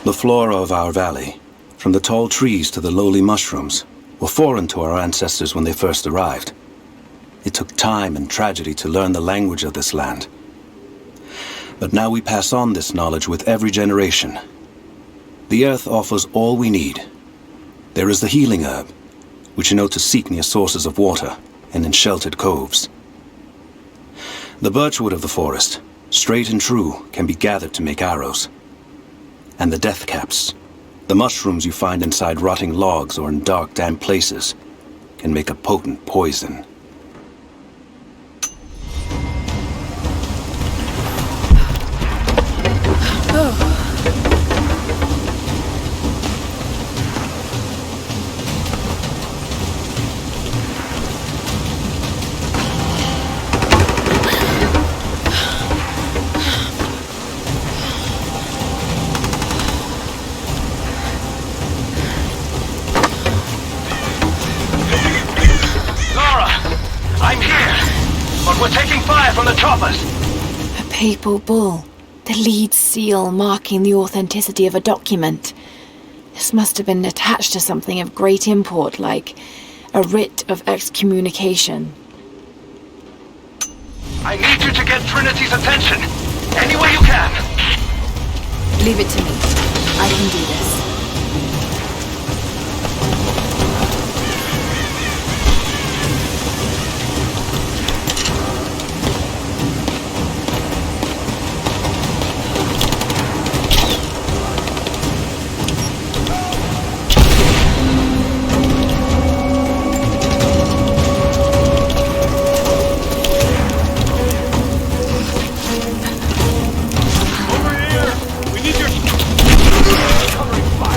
The flora of our valley, from the tall trees to the lowly mushrooms, were foreign to our ancestors when they first arrived. It took time and tragedy to learn the language of this land. But now we pass on this knowledge with every generation. The earth offers all we need. There is the healing herb, which you know to seek near sources of water and in sheltered coves. The birchwood of the forest, straight and true, can be gathered to make arrows. And the death caps, the mushrooms you find inside rotting logs or in dark, damp places, can make a potent poison. A papal bull, the lead seal marking the authenticity of a document. This must have been attached to something of great import, like a writ of excommunication. I need you to get Trinity's attention, any way you can. Leave it to me. I can do this. Covering fire!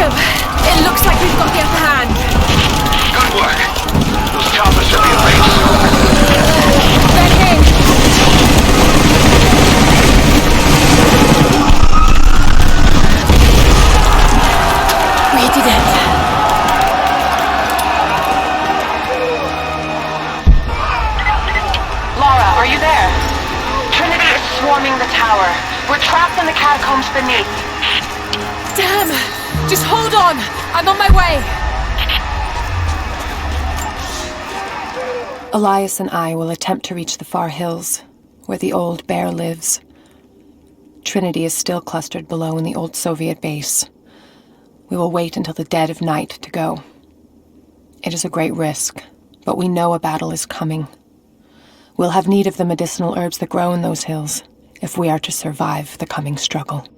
Jacob, it looks like we've got the upper hand. Good work. Those choppers should be in range soon. They're in. We did it. Lara, are you there? Trinity is swarming the tower. We're trapped in the catacombs beneath. Damn! Just hold on! I'm on my way! Elias and I will attempt to reach the far hills, where the old bear lives. Trinity is still clustered below in the old Soviet base. We will wait until the dead of night to go. It is a great risk, but we know a battle is coming. We'll have need of the medicinal herbs that grow in those hills, if we are to survive the coming struggle.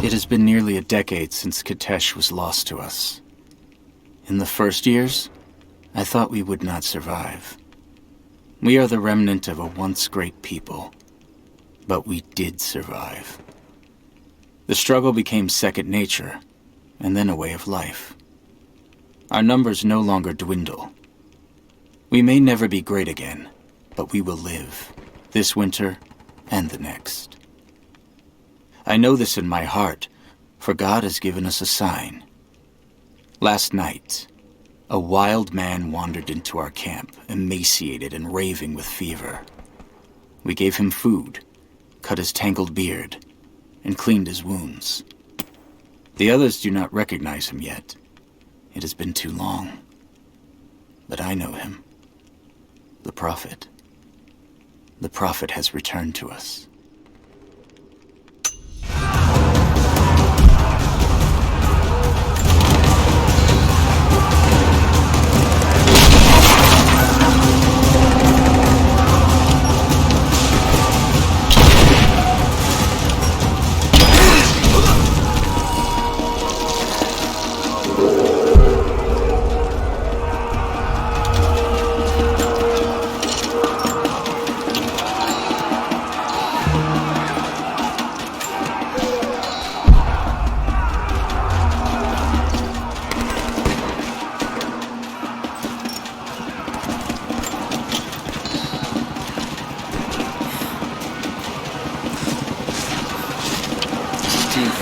It has been nearly a decade since Kitezh was lost to us. In the first years, I thought we would not survive. We are the remnant of a once great people, but we did survive. The struggle became second nature, and then a way of life. Our numbers no longer dwindle. We may never be great again, but we will live, this winter and the next. I know this in my heart, for God has given us a sign. Last night, a wild man wandered into our camp, emaciated and raving with fever. We gave him food, cut his tangled beard, and cleaned his wounds. The others do not recognize him yet. It has been too long. But I know him. The Prophet. The Prophet has returned to us.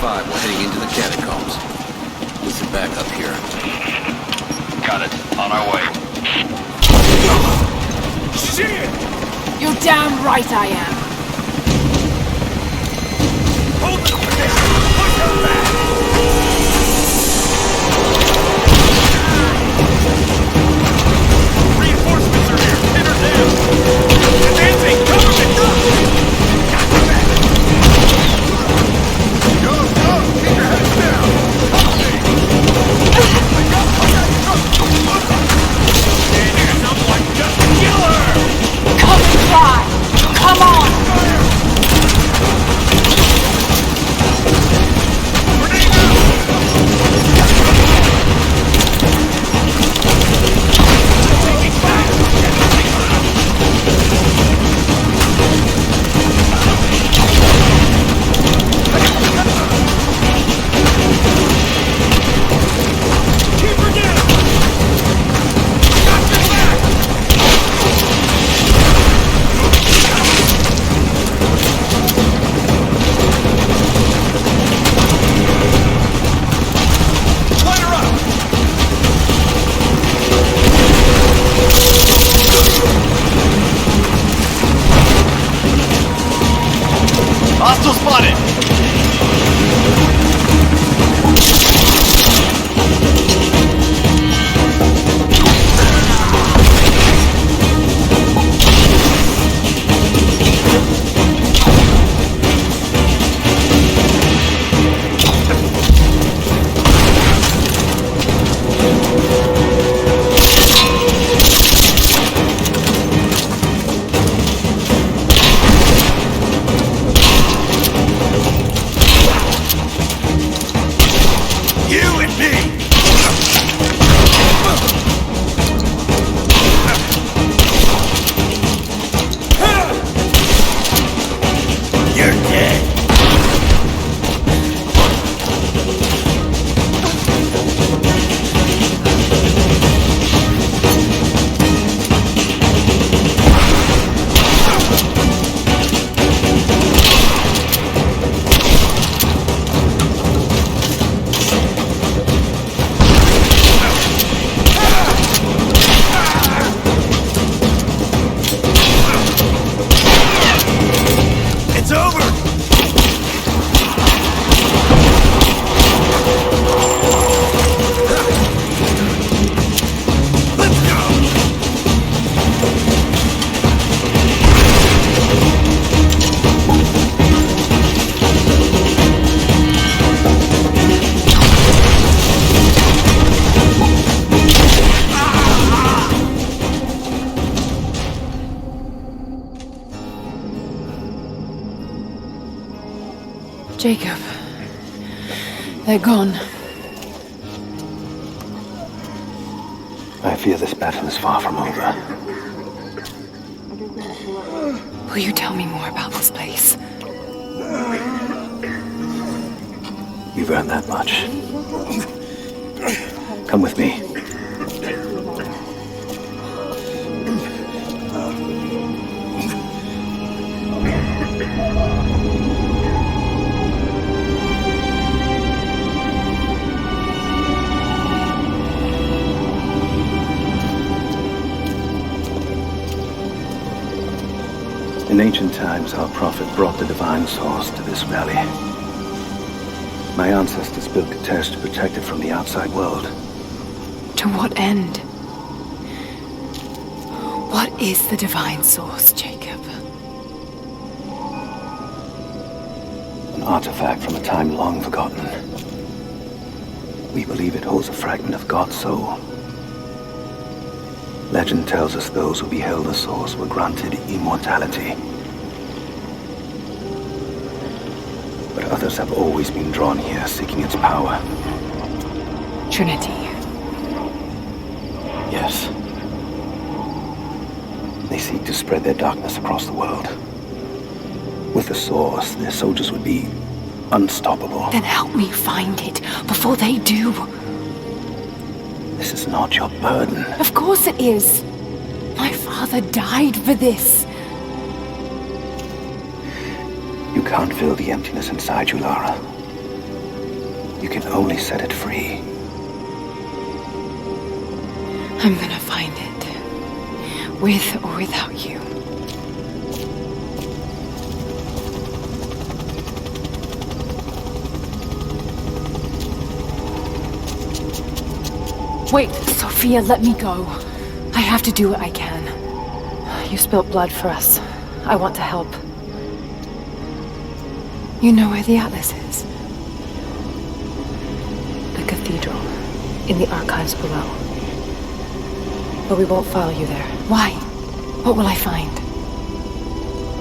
5, we're heading into the catacombs. Listen back up here. Got it. On our way. Shit! You're damn right I am. Hold the position! Push her back! Reinforcements are here! Pin her down! Advancing! Cover me! Got the back! Go! Keep your heads down! Follow me! Someone just kill her! Come and try! Come on! Hostile spotted! Jacob. They're gone. I fear this battle is far from over. Will you tell me more about this place? You've earned that much. Come with me. In ancient times, our prophet brought the divine source to this valley. My ancestors built Kitezh to protect it from the outside world. To what end? What is the divine source, Jacob? An artifact from a time long forgotten. We believe it holds a fragment of God's soul. Legend tells us those who beheld the source were granted immortality. But others have always been drawn here, seeking its power. Trinity. Yes. They seek to spread their darkness across the world. With the source, their soldiers would be unstoppable. Then help me find it before they do. This is not your burden. Of course it is. My father died for this. You can't fill the emptiness inside you, Lara. You can only set it free. I'm gonna find it. With or without you. Wait, Sophia, let me go. I have to do what I can. You spilt blood for us. I want to help. You know where the Atlas is? The cathedral. In the archives below. But we won't follow you there. Why? What will I find?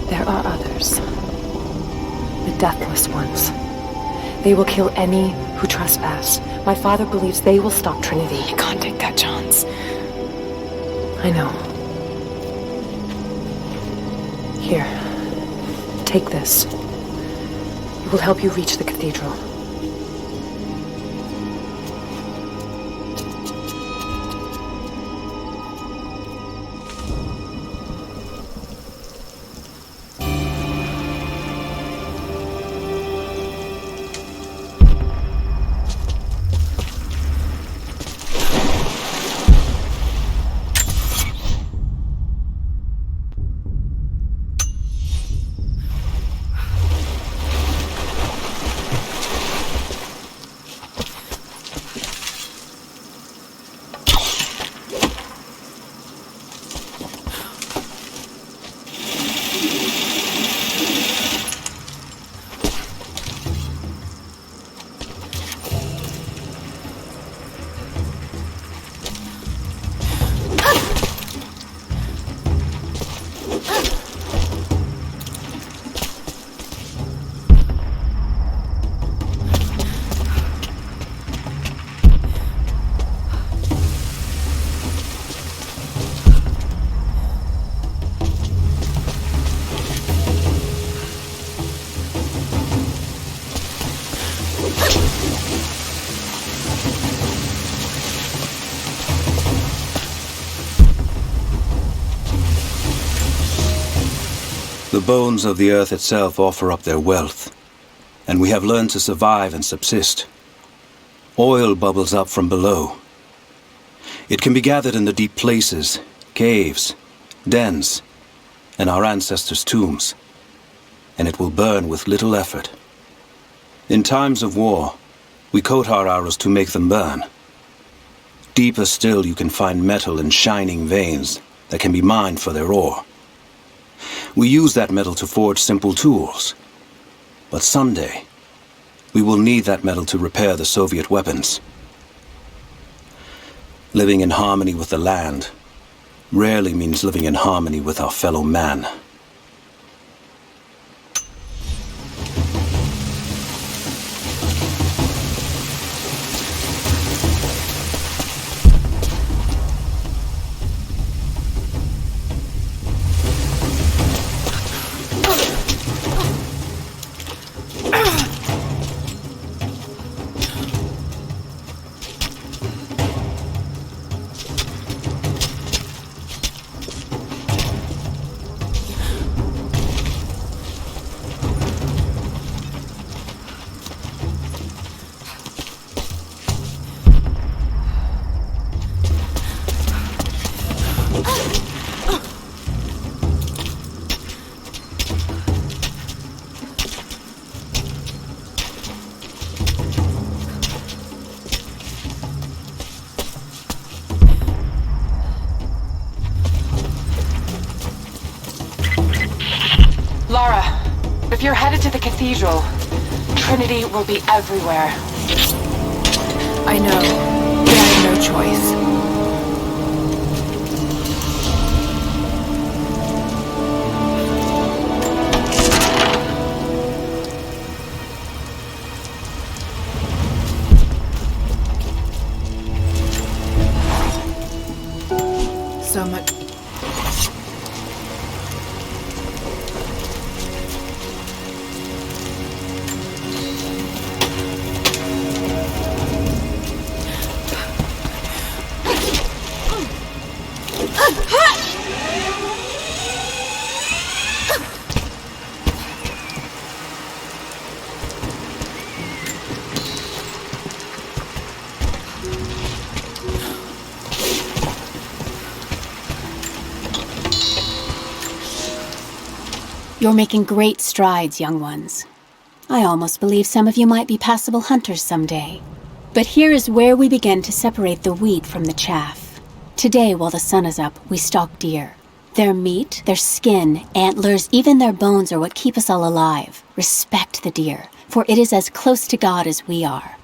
There are others. The deathless ones. They will kill any who trespass. My father believes they will stop Trinity. I can't take that chance. I know. Here. Take this. It will help you reach the cathedral. The bones of the earth itself offer up their wealth, and we have learned to survive and subsist. Oil bubbles up from below. It can be gathered in the deep places, caves, dens, and our ancestors' tombs, and it will burn with little effort. In times of war, we coat our arrows to make them burn. Deeper still, you can find metal in shining veins that can be mined for their ore. We use that metal to forge simple tools. But someday, we will need that metal to repair the Soviet weapons. Living in harmony with the land rarely means living in harmony with our fellow man. Lara, if you're headed to the cathedral, Trinity will be everywhere. I know. We have no choice. So much. You're making great strides, young ones. I almost believe some of you might be passable hunters someday. But here is where we begin to separate the wheat from the chaff. Today, while the sun is up, we stalk deer. Their meat, their skin, antlers, even their bones are what keep us all alive. Respect the deer, for it is as close to God as we are.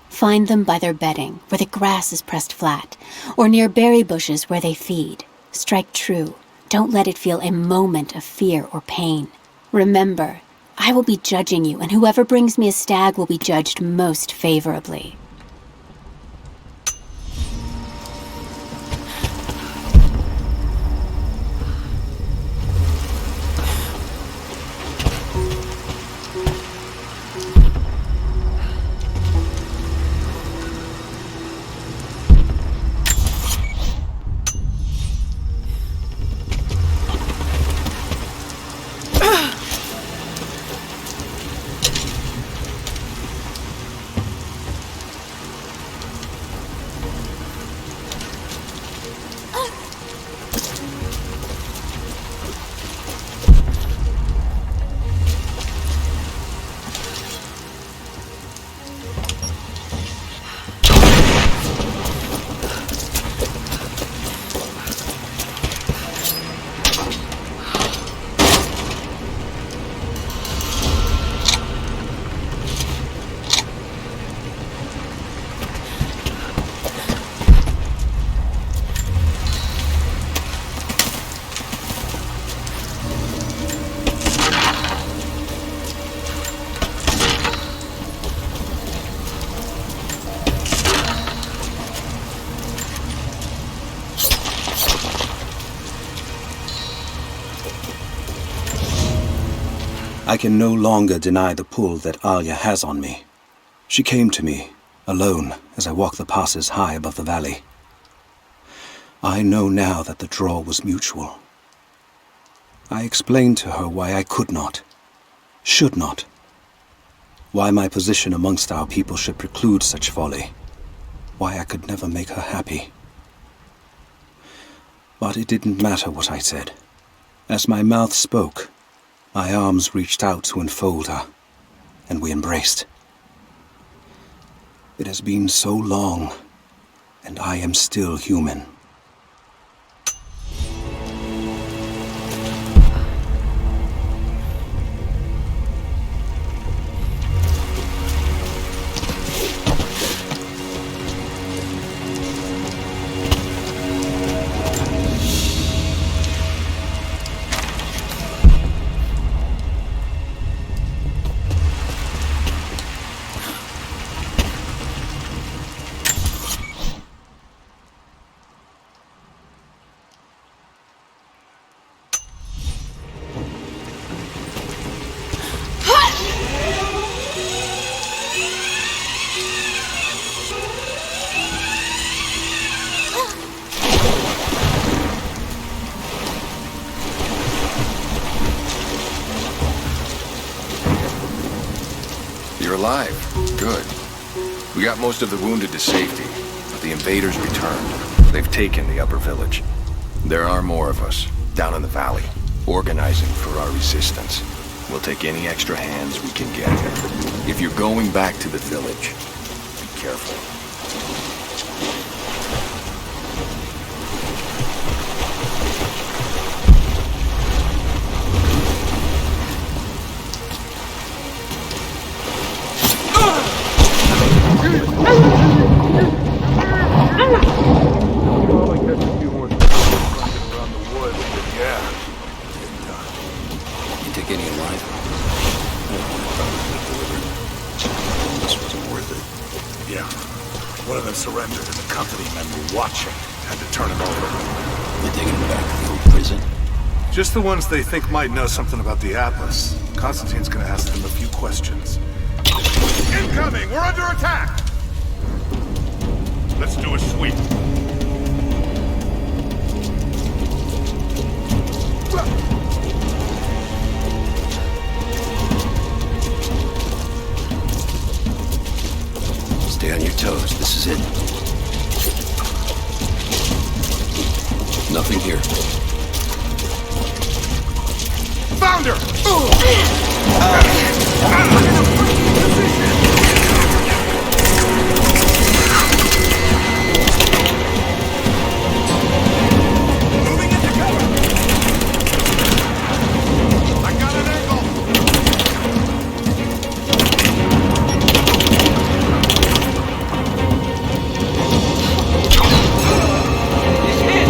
Find them by their bedding, where the grass is pressed flat, or near berry bushes where they feed. Strike true. Don't let it feel a moment of fear or pain. Remember, I will be judging you, and whoever brings me a stag will be judged most favorably. I can no longer deny the pull that Alia has on me. She came to me, alone, as I walked the passes high above the valley. I know now that the draw was mutual. I explained to her why I could not, should not, why my position amongst our people should preclude such folly, why I could never make her happy. But it didn't matter what I said. As my mouth spoke, my arms reached out to enfold her, and we embraced. It has been so long, and I am still human. You're alive. Good. We got most of the wounded to safety, but the invaders returned. They've taken the upper village. There are more of us, down in the valley, organizing for our resistance. We'll take any extra hands we can get. If you're going back to the village, be careful. Surrendered and the company men were watching. Had to turn him over. You're taking him back to the old prison? Just the ones they think might know something about the Atlas. Constantine's gonna ask them a few questions. Incoming! We're under attack! Let's do a sweep. Stay on your toes. This is it. Nothing here. Found Found her! Moving into cover! I got an angle! He's hit!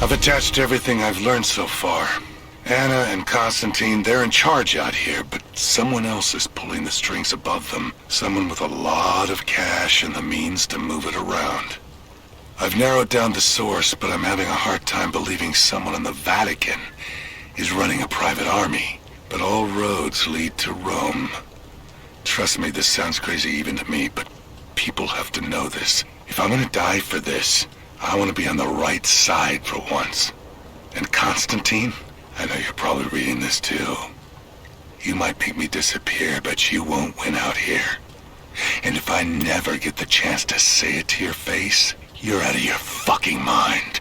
I've attached everything I've learned so far. Anna and Constantine, they're in charge out here, but someone else is pulling the strings above them. Someone with a lot of cash and the means to move it around. I've narrowed down the source, but I'm having a hard time believing someone in the Vatican is running a private army. But all roads lead to Rome. Trust me, this sounds crazy even to me, but people have to know this. If I'm gonna die for this, I want to be on the right side for once. And Constantine, I know you're probably reading this too. You might make me disappear, but you won't win out here. And if I never get the chance to say it to your face, you're out of your fucking mind.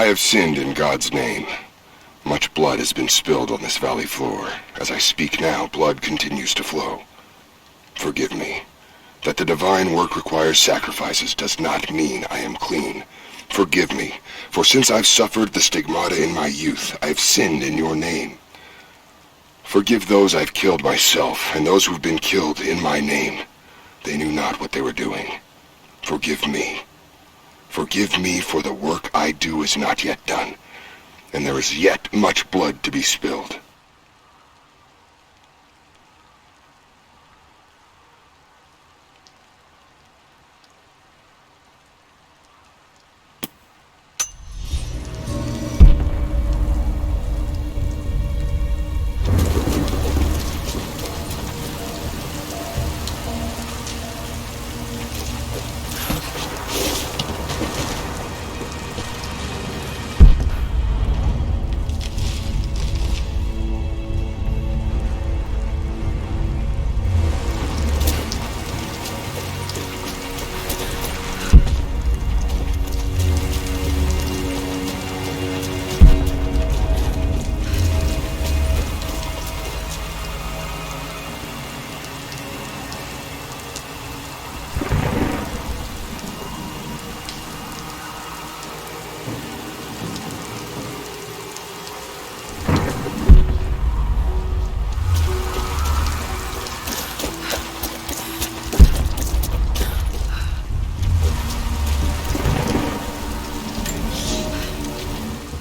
I have sinned in God's name. Much blood has been spilled on this valley floor. As I speak now, blood continues to flow. Forgive me. That the divine work requires sacrifices does not mean I am clean. Forgive me, for since I've suffered the stigmata in my youth, I have sinned in your name. Forgive those I've killed myself, and those who've been killed in my name. They knew not what they were doing. Forgive me. Forgive me, for the work I do is not yet done, and there is yet much blood to be spilled.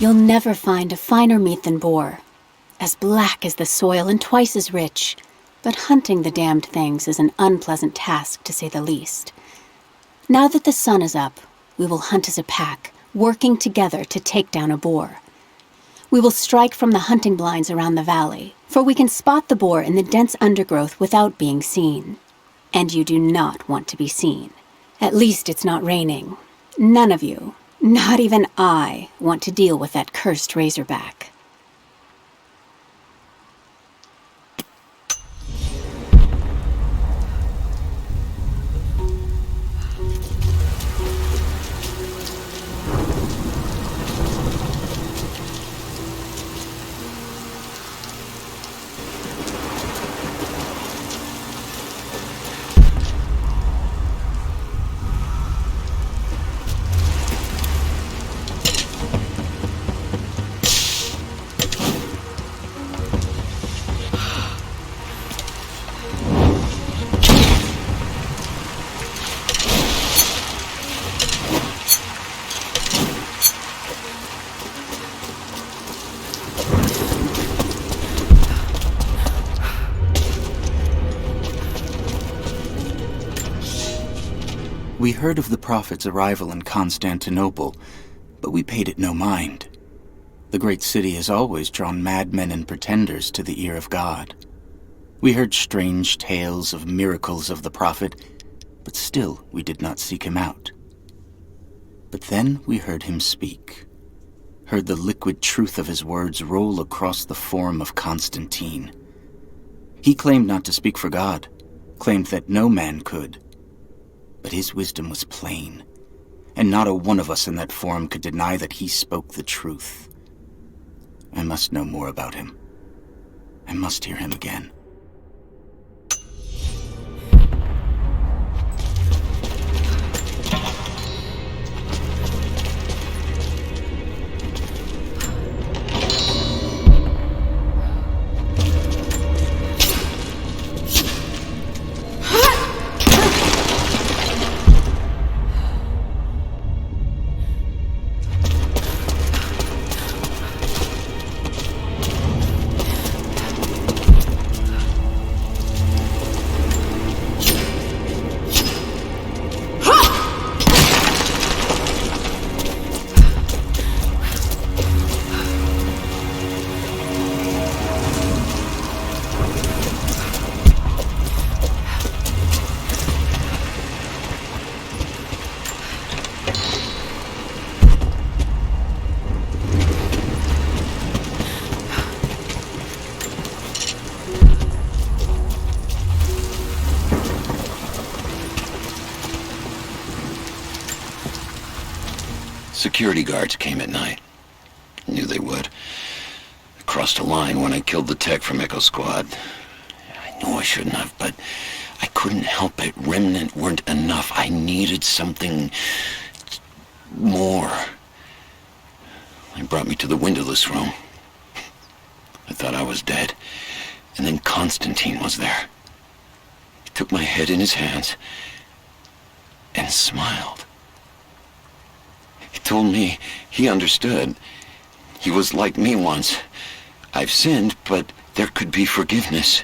You'll never find a finer meat than boar, as black as the soil and twice as rich. But hunting the damned things is an unpleasant task, to say the least. Now that the sun is up, we will hunt as a pack, working together to take down a boar. We will strike from the hunting blinds around the valley, for we can spot the boar in the dense undergrowth without being seen. And you do not want to be seen. At least it's not raining. None of you, not even I, want to deal with that cursed razorback. We heard of the prophet's arrival in Constantinople, but we paid it no mind. The great city has always drawn madmen and pretenders to the ear of God. We heard strange tales of miracles of the prophet, but still we did not seek him out. But then we heard him speak, heard the liquid truth of his words roll across the forum of Constantine. He claimed not to speak for God, claimed that no man could. But his wisdom was plain, and not a one of us in that forum could deny that he spoke the truth. I must know more about him. I must hear him again. Security guards came at night. Knew they would. I crossed a line when I killed the tech from Echo Squad. I knew I shouldn't have, but I couldn't help it. Remnant weren't enough. I needed something more. They brought me to the windowless room. I thought I was dead. And then Constantine was there. He took my head in his hands and smiled. He told me he understood. He was like me once. I've sinned, but there could be forgiveness.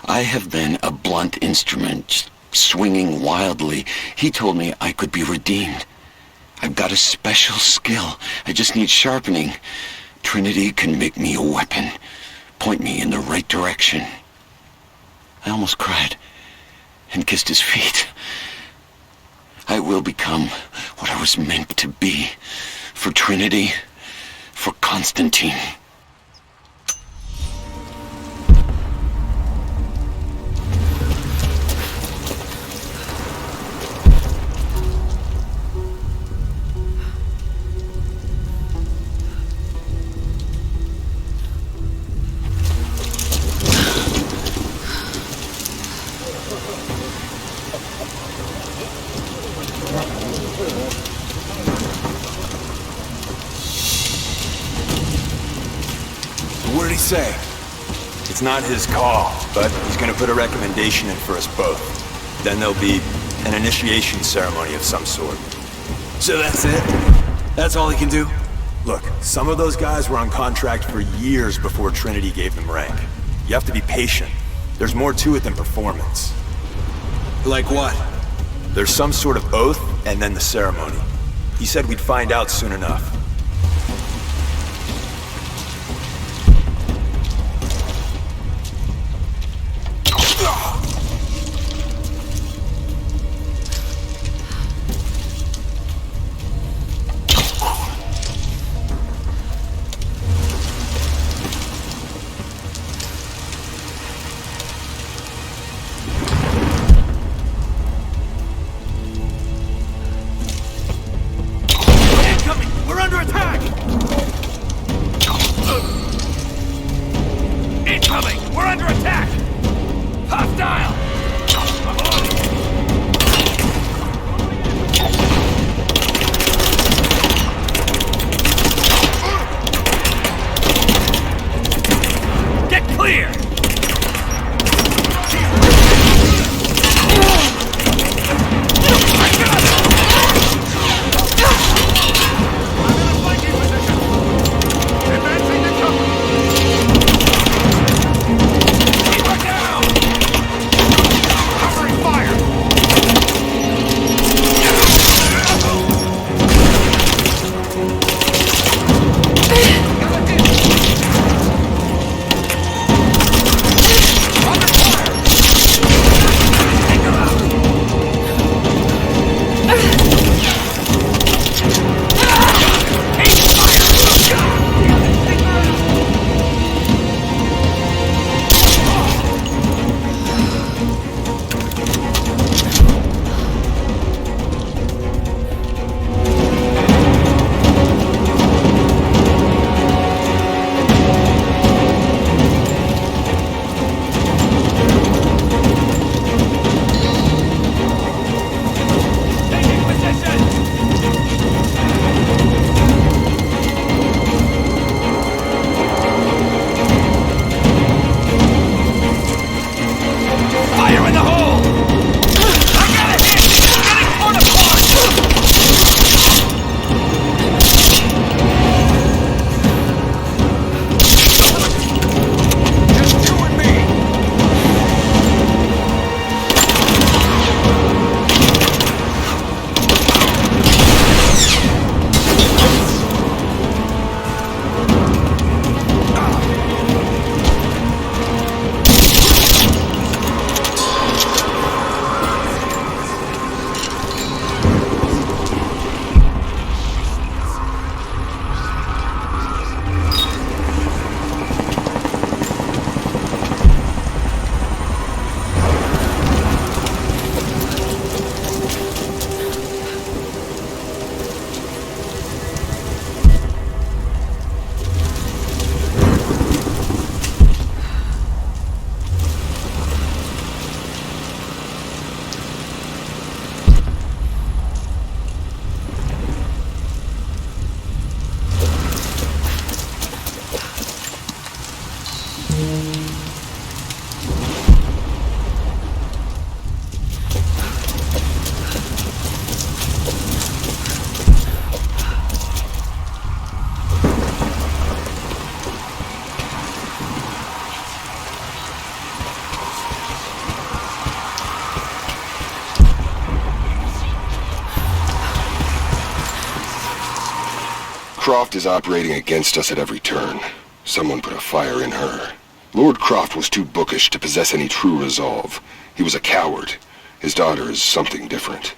I have been a blunt instrument, swinging wildly. He told me I could be redeemed. I've got a special skill. I just need sharpening. Trinity can make me a weapon, point me in the right direction. I almost cried and kissed his feet. I will become what I was meant to be. For Trinity, for Constantine. What did he say? It's not his call, but he's gonna put a recommendation in for us both. Then there'll be an initiation ceremony of some sort. So that's it? That's all he can do? Look, some of those guys were on contract for years before Trinity gave them rank. You have to be patient. There's more to it than performance. Like what? There's some sort of oath, and then the ceremony. He said we'd find out soon enough. Croft is operating against us at every turn. Someone put a fire in her. Lord Croft was too bookish to possess any true resolve. He was a coward. His daughter is something different.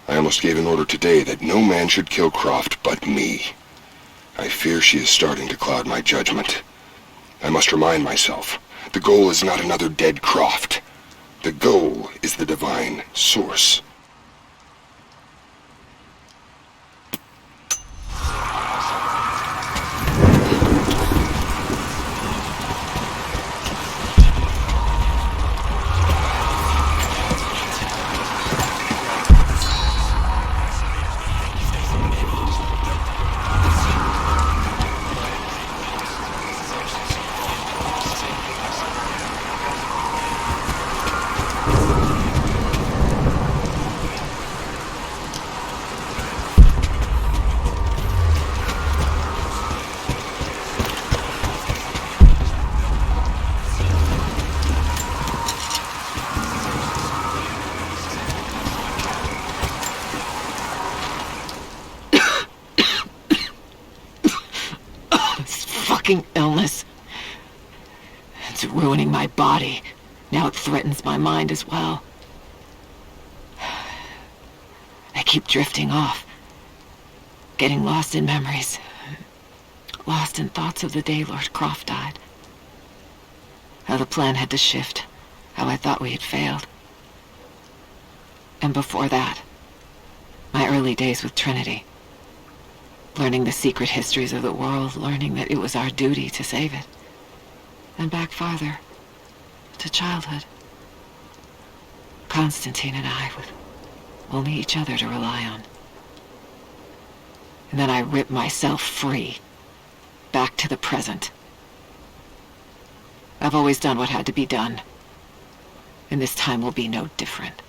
I almost gave an order today that no man should kill Croft but me. I fear she is starting to cloud my judgment. I must remind myself, the goal is not another dead Croft. The goal is the divine source. Illness. It's ruining my body. Now it threatens my mind as well. I keep drifting off. Getting lost in memories. Lost in thoughts of the day Lord Croft died. How the plan had to shift. How I thought we had failed. And before that, my early days with Trinity. Learning the secret histories of the world, learning that it was our duty to save it. And back farther, to childhood. Constantine and I with only each other to rely on. And then I ripped myself free, back to the present. I've always done what had to be done, and this time will be no different.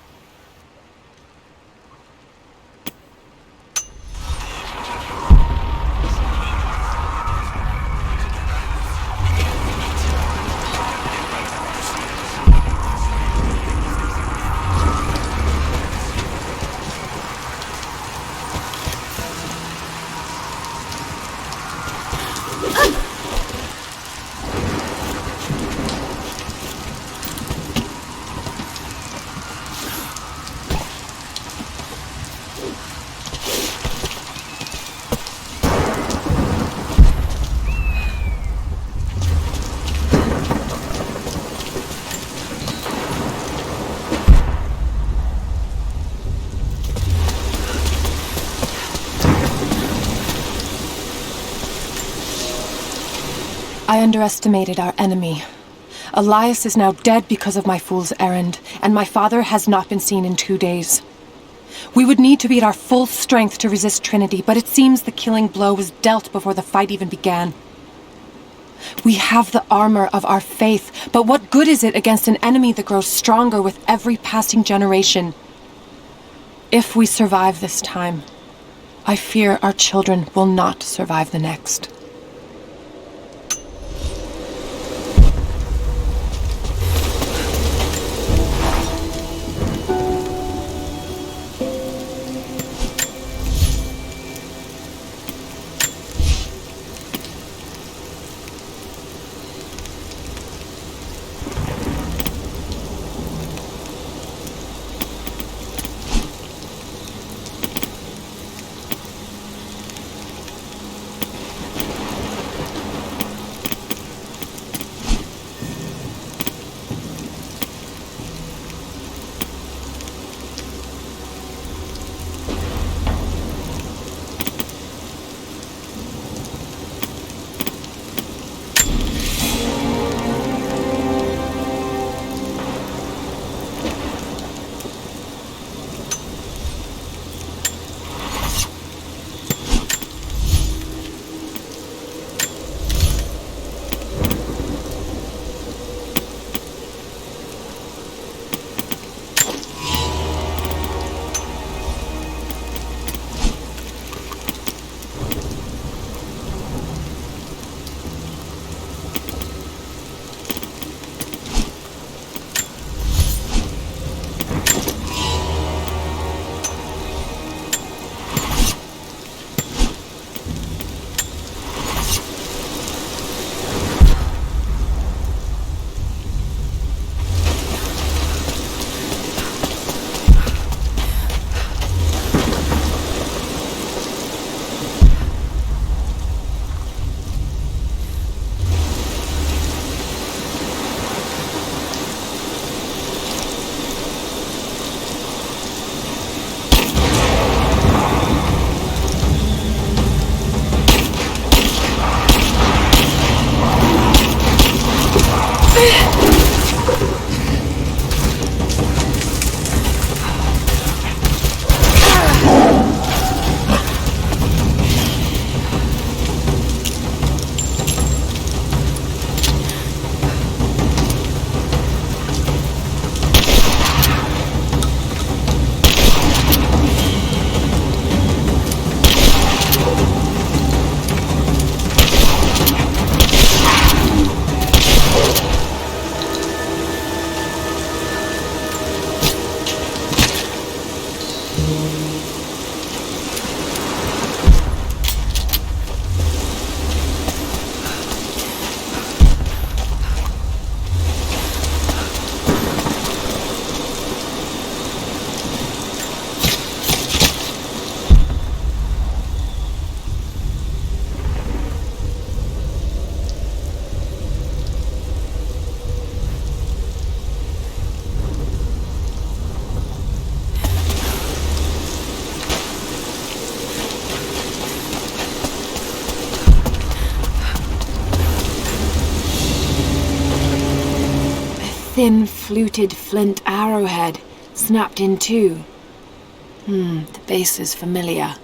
I underestimated our enemy. Elias is now dead because of my fool's errand, and my father has not been seen in 2 days. We would need to be at our full strength to resist Trinity, but it seems the killing blow was dealt before the fight even began. We have the armor of our faith, but what good is it against an enemy that grows stronger with every passing generation? If we survive this time, I fear our children will not survive the next. thin, fluted flint arrowhead, snapped in two. The base is familiar.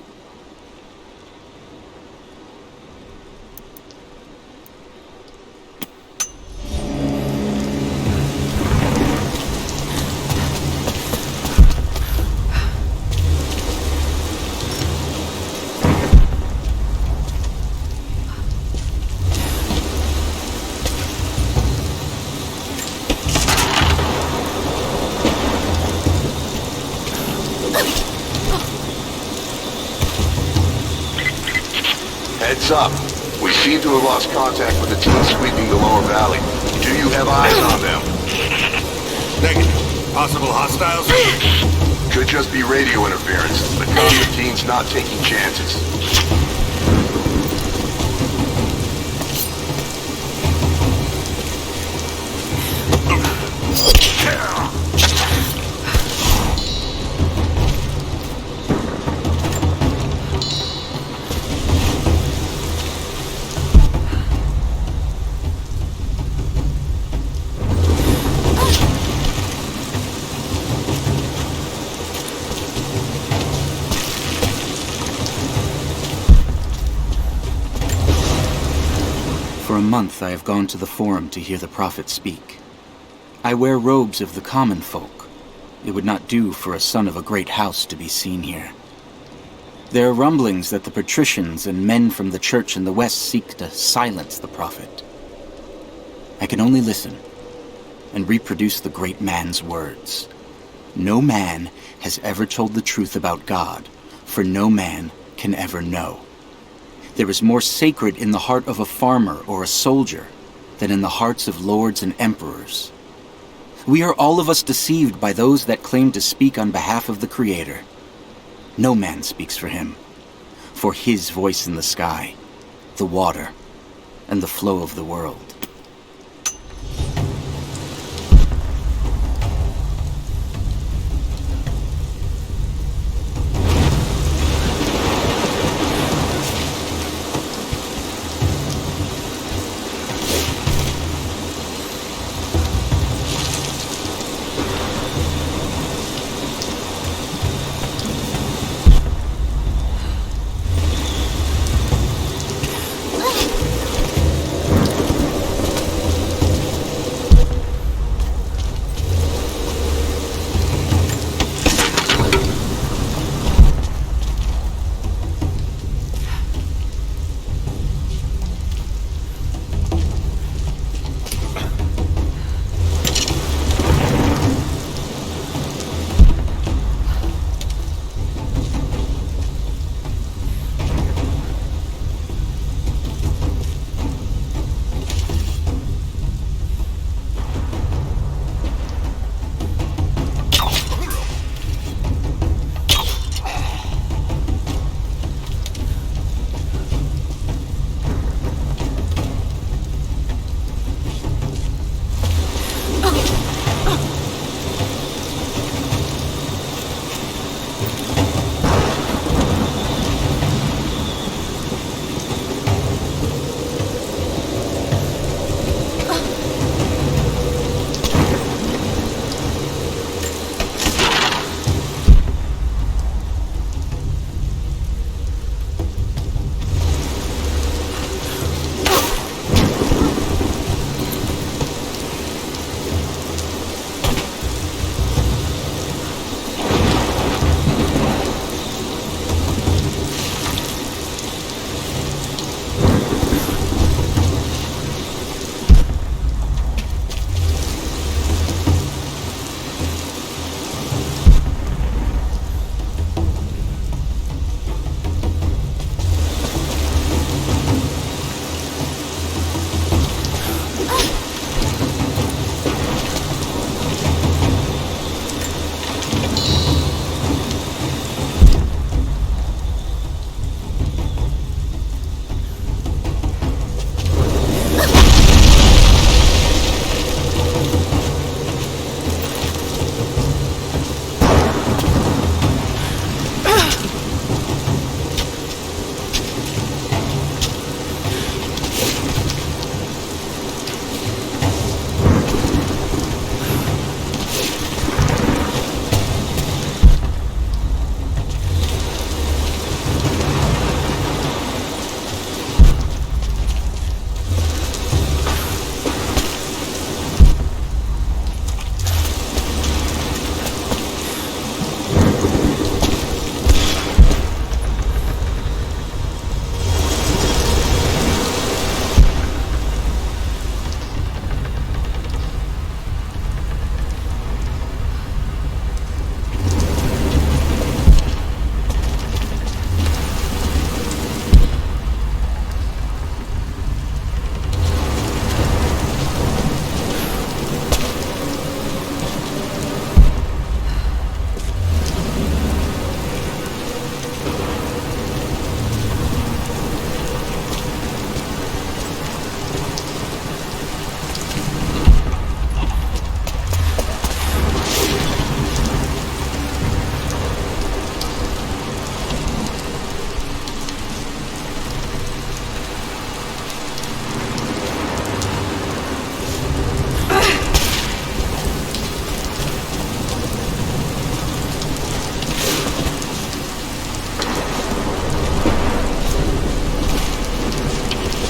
Heads up. We seem to have lost contact with the team sweeping the lower valley. Do you have eyes on them? Negative. Possible hostiles? Could just be radio interference. The Constantine's not taking chances. For a month I have gone to the Forum to hear the Prophet speak. I wear robes of the common folk. It would not do for a son of a great house to be seen here. There are rumblings that the patricians and men from the church in the west seek to silence the Prophet. I can only listen and reproduce the great man's words. No man has ever told the truth about God, for no man can ever know. There is more sacred in the heart of a farmer or a soldier than in the hearts of lords and emperors. We are all of us deceived by those that claim to speak on behalf of the Creator. No man speaks for him, for his voice in the sky, the water, and the flow of the world.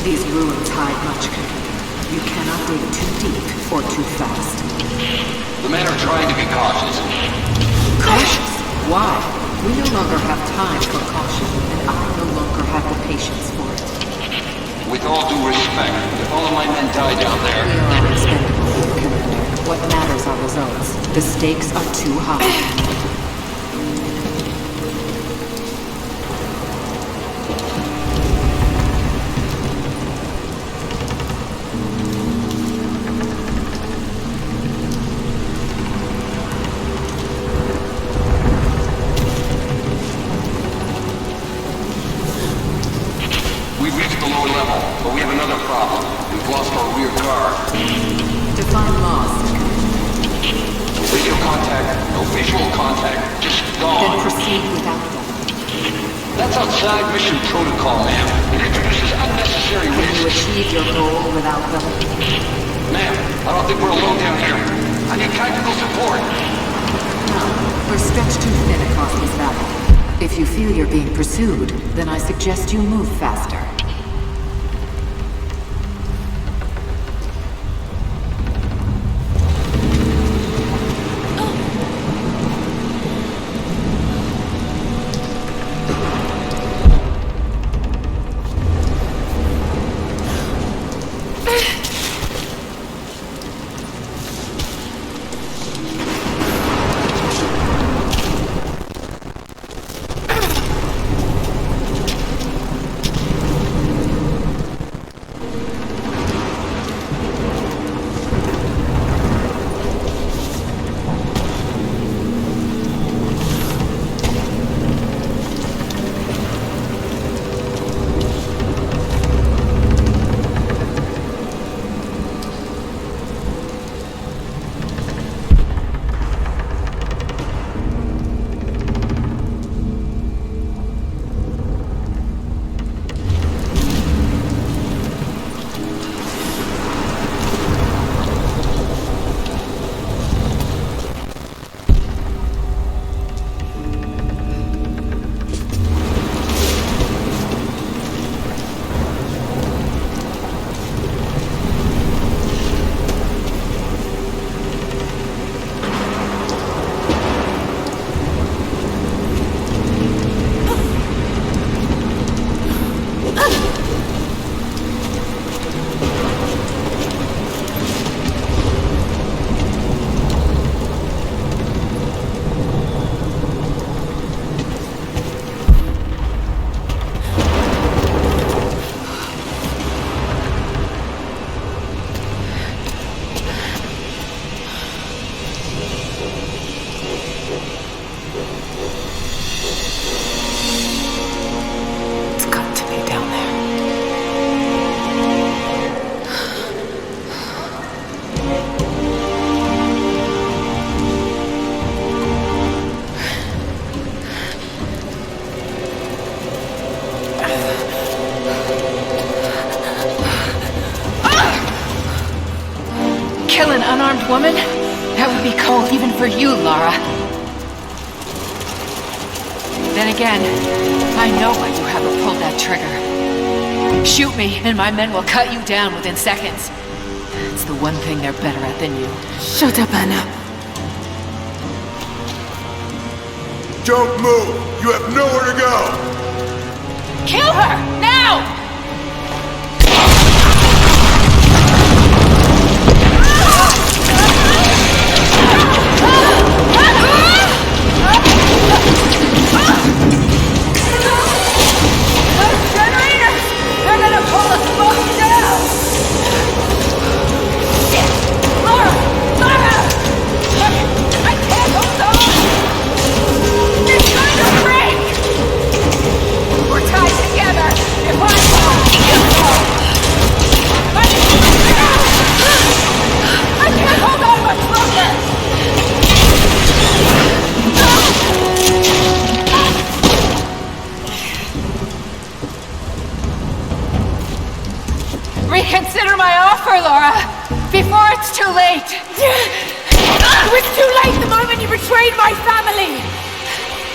These ruins hide much. You cannot dig too deep or too fast. The men are trying to be cautious. Cautious? Why? We no longer have time for caution, and I no longer have the patience for it. With all due respect, if all of my men die down there... We are expendable, Commander. What matters are results. The stakes are too high. We've reached the lower level, but we have another problem. We've lost our rear guard. Define lost. No radio contact, no visual contact, just gone. Then proceed without them. That's outside mission protocol, ma'am. It introduces unnecessary Can you risks. achieve your goal without them? Ma'am, I don't think we're alone down here. I need tactical support. No. We're stretched too thin across this valley. If you feel you're being pursued, then I suggest you move faster. Kill an unarmed woman? That would be cold even for you, Lara. Then again, I know why you haven't pulled that trigger. Shoot me, and my men will cut you down within seconds. It's the one thing they're better at than you. Shut up, Anna. Don't move! You have nowhere to go! Kill her! Now! Those generators! They're gonna pull us both down! Lara! Lara! I can't hold on! It's going to break! We're tied together! If I fall, you fall! I can't hold on much longer! Reconsider my offer, Lara! Before it's too late! It was too late the moment you betrayed my family!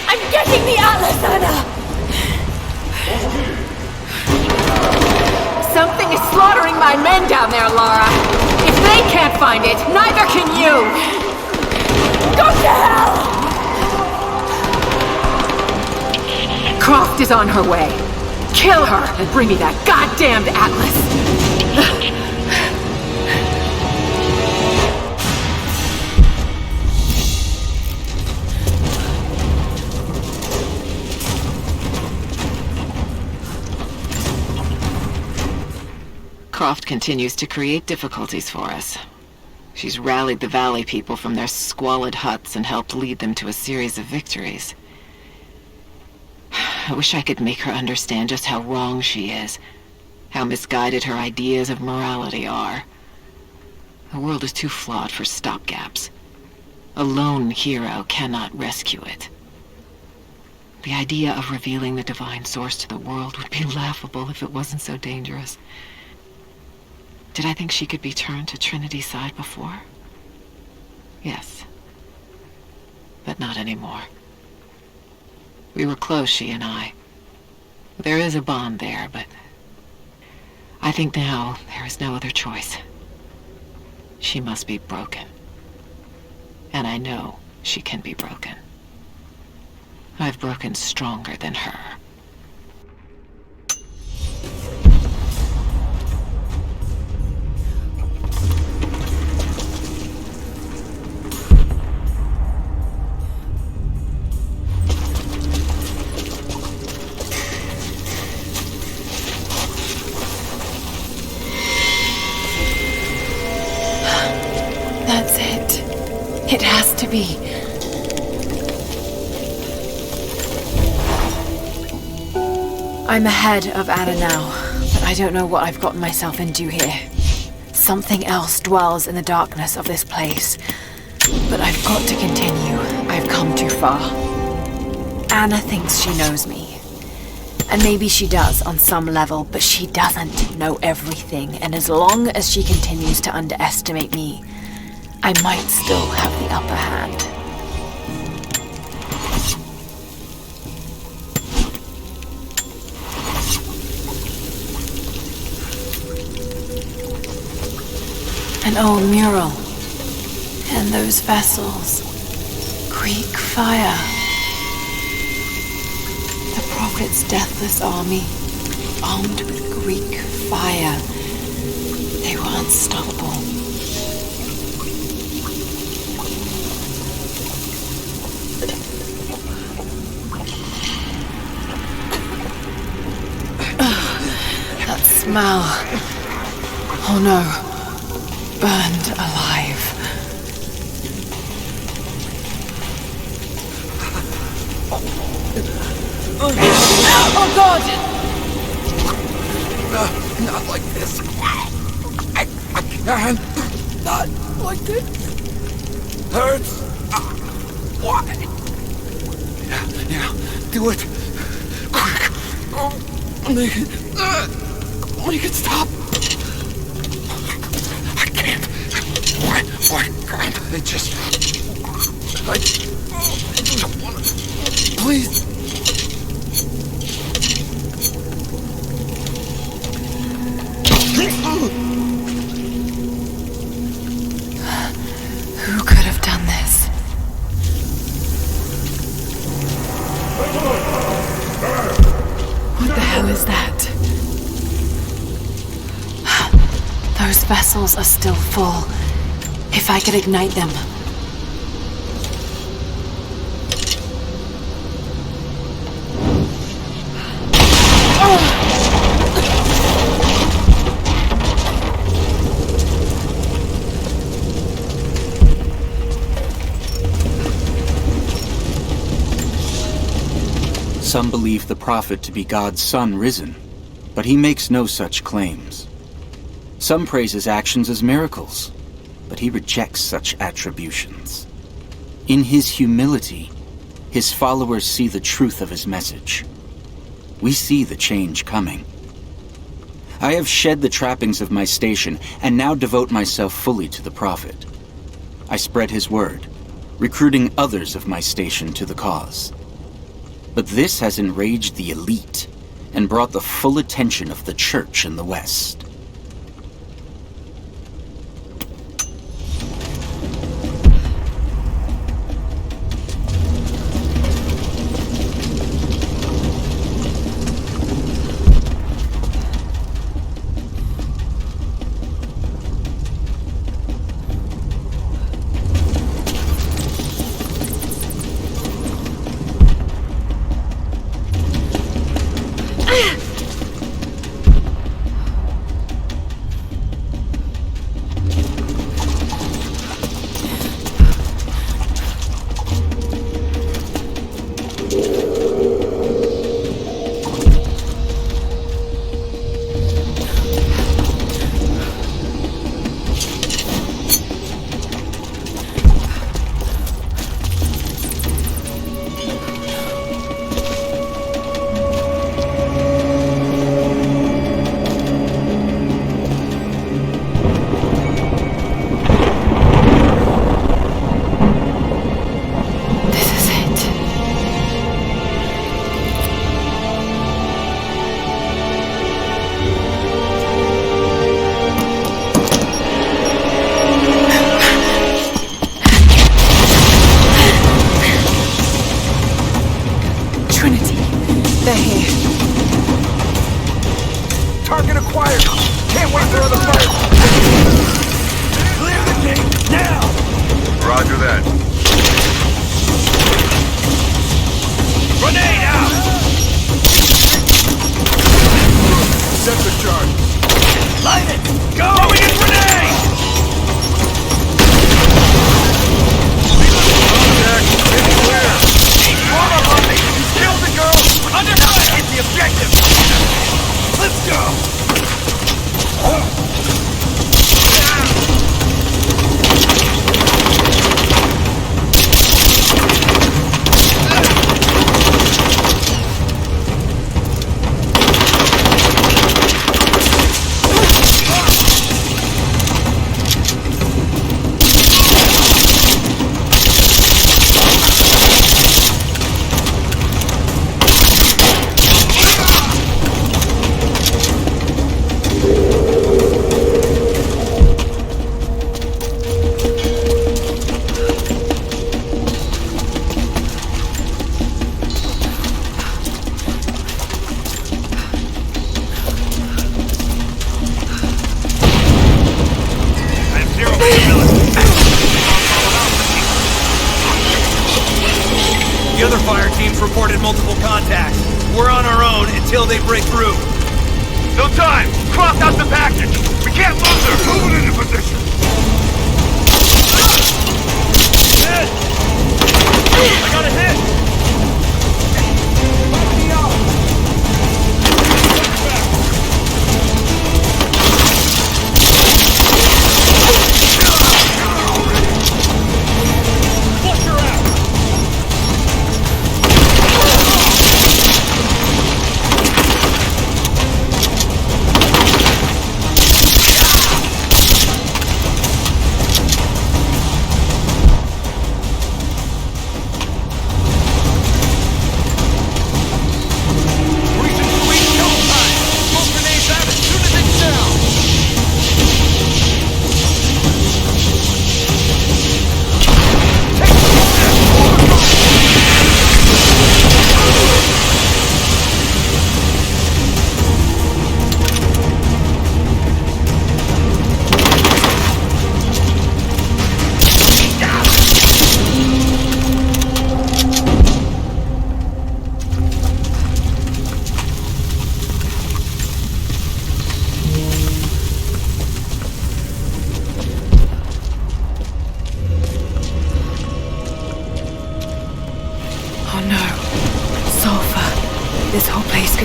I'm getting the Atlas, Anna! Something is slaughtering my men down there, Lara. If they can't find it, neither can you. Go to hell! Croft is on her way. Kill her and bring me that goddamned atlas. Croft continues to create difficulties for us. She's rallied the Valley people from their squalid huts and helped lead them to a series of victories. I wish I could make her understand just how wrong she is, how misguided her ideas of morality are. The world is too flawed for stopgaps. A lone hero cannot rescue it. The idea of revealing the divine source to the world would be laughable if it wasn't so dangerous. Did I think she could be turned to Trinity's side before? Yes. But not anymore. We were close, she and I. There is a bond there, but I think now there is no other choice. She must be broken. And I know she can be broken. I've broken stronger than her. That's it. It has to be. I'm ahead of Anna now, but I don't know what I've gotten myself into here. Something else dwells in the darkness of this place. But I've got to continue. I've come too far. Anna thinks she knows me. And maybe she does on some level, but she doesn't know everything. And as long as she continues to underestimate me, I might still have the upper hand. An old mural. And those vessels. Greek fire. The Prophet's deathless army, armed with Greek fire. They were unstoppable. That smell. Oh no. Burned alive. Oh God! Not like this. I can't. Not like this. Hurts. Why? Yeah, do it. Quick. Make it stop. I can't. Why can't I just... I don't want to... Please. Who could have done this? What the hell is that? Those vessels are still full. If I could ignite them. Some believe the Prophet to be God's Son risen, but he makes no such claims. Some praise his actions as miracles, but he rejects such attributions. In his humility, his followers see the truth of his message. We see the change coming. I have shed the trappings of my station and now devote myself fully to the Prophet. I spread his word, recruiting others of my station to the cause. But this has enraged the elite, and brought the full attention of the Church in the West. The other fire teams reported multiple contacts. We're on our own until they break through. No time! Croft out the package! We can't lose her! Move it into position! Hit! I got a hit!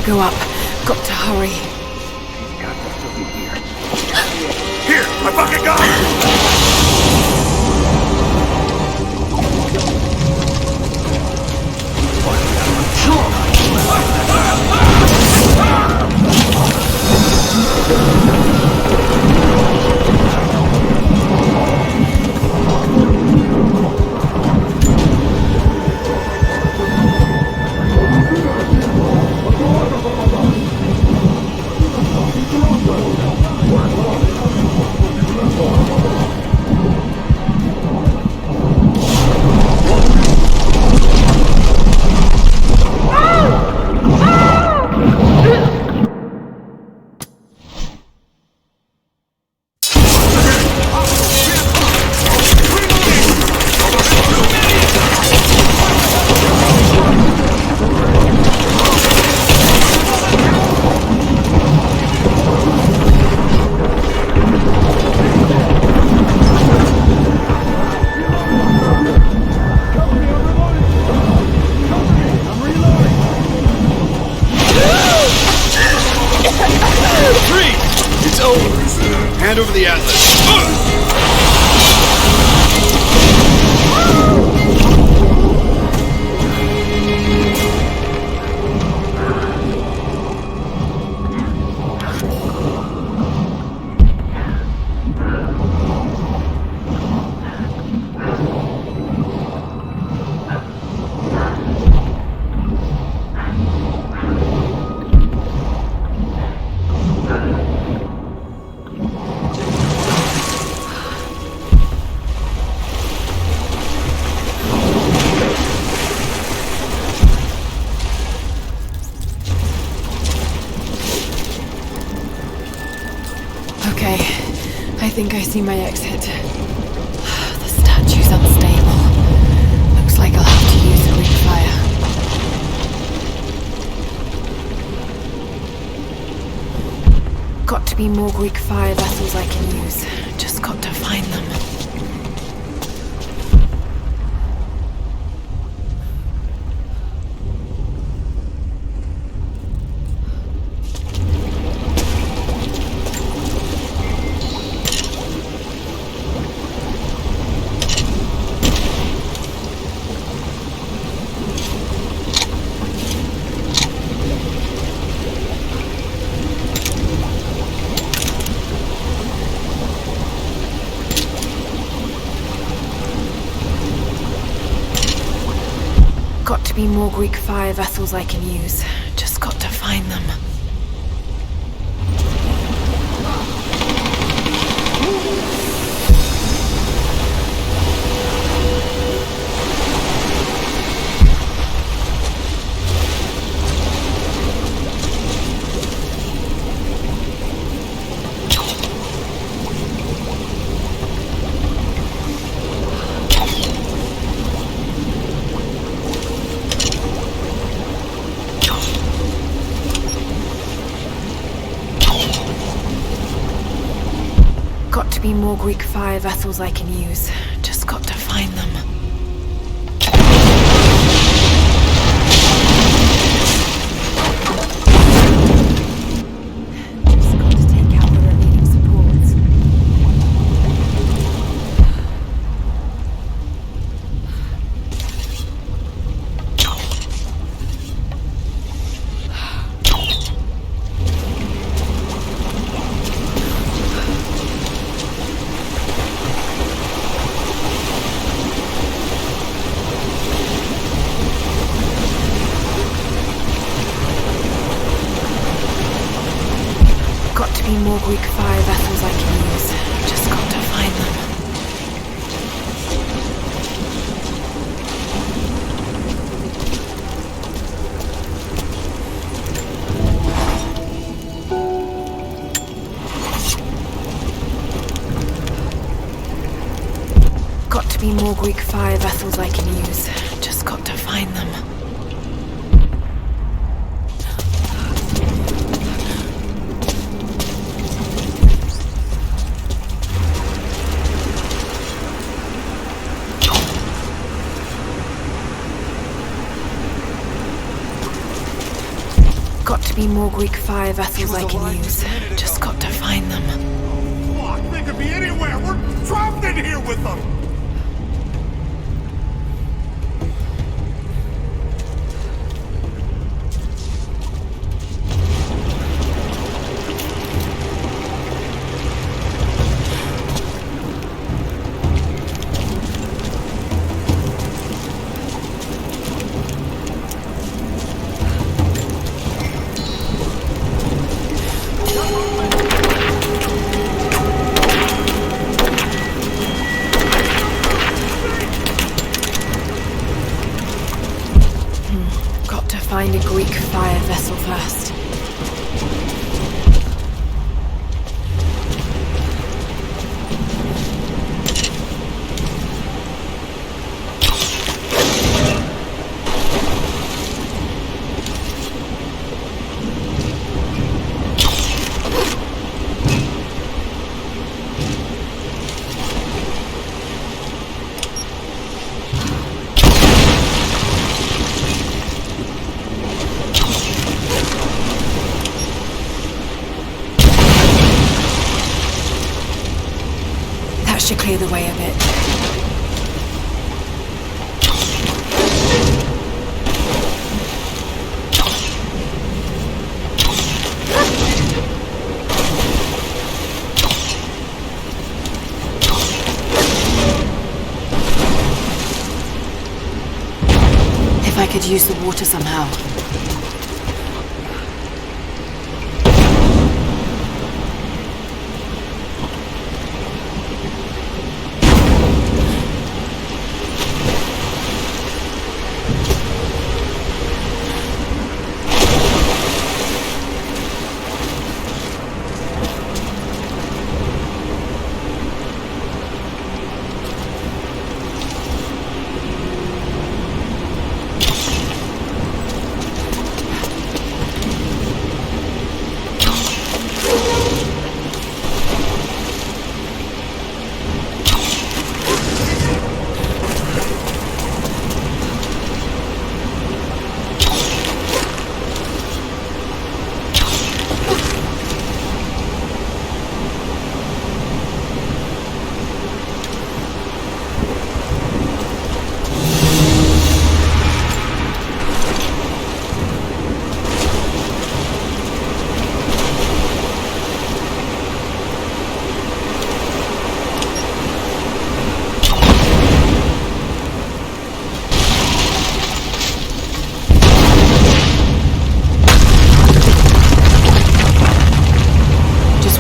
Go up. Got to hurry. Here! I fucking got Freeze! It's over. Hand over the atlas. Okay, I think I see my exit. The statue's unstable. Looks like I'll have to use Greek fire. Got to be more Greek fire vessels I can use. Just got to find them. Got to be more Greek fire vessels I can use. Just got to find them. Got to be more Greek fire vessels I can use. Just got to find them. Just got to take out the remaining supports. Got to be more Greek fire vessels I can use. Just got to find them. Got to be more Greek fire vessels I can use. Just got to find them. Got to be more Greek fire vessels I can use. Just got to find them. Fuck, they could be anywhere. We're trapped in here with them. Find a Greek fire vessel first. should clear the way a bit. If I could use the water somehow.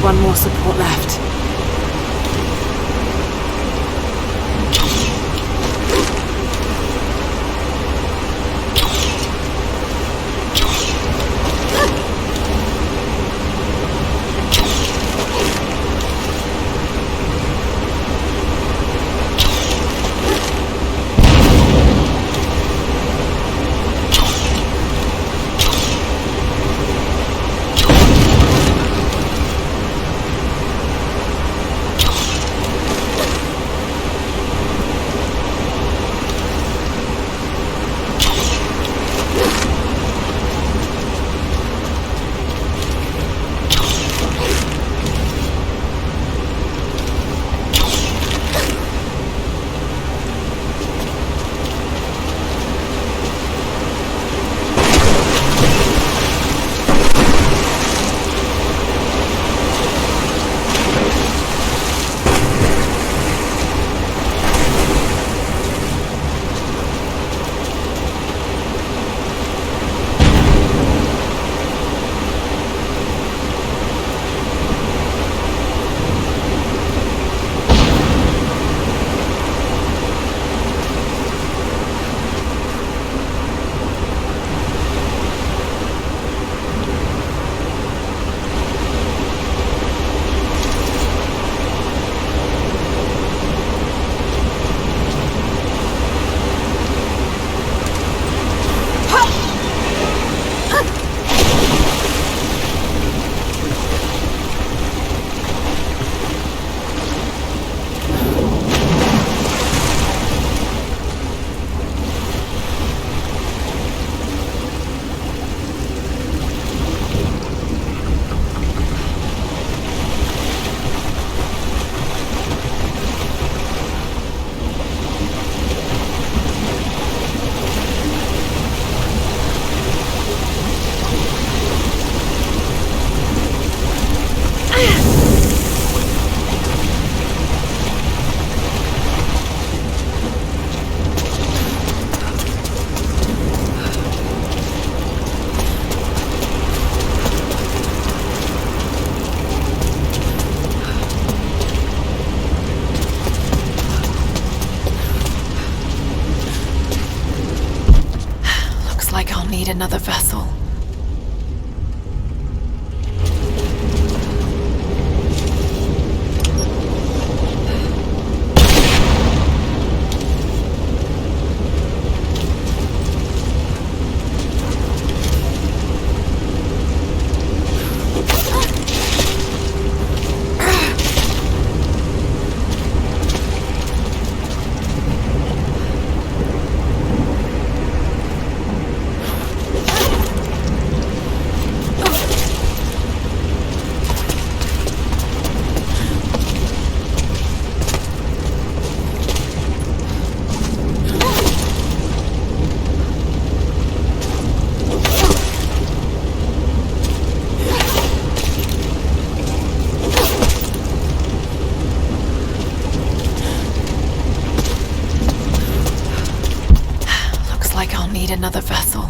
One more support left. Need another vessel. another vessel.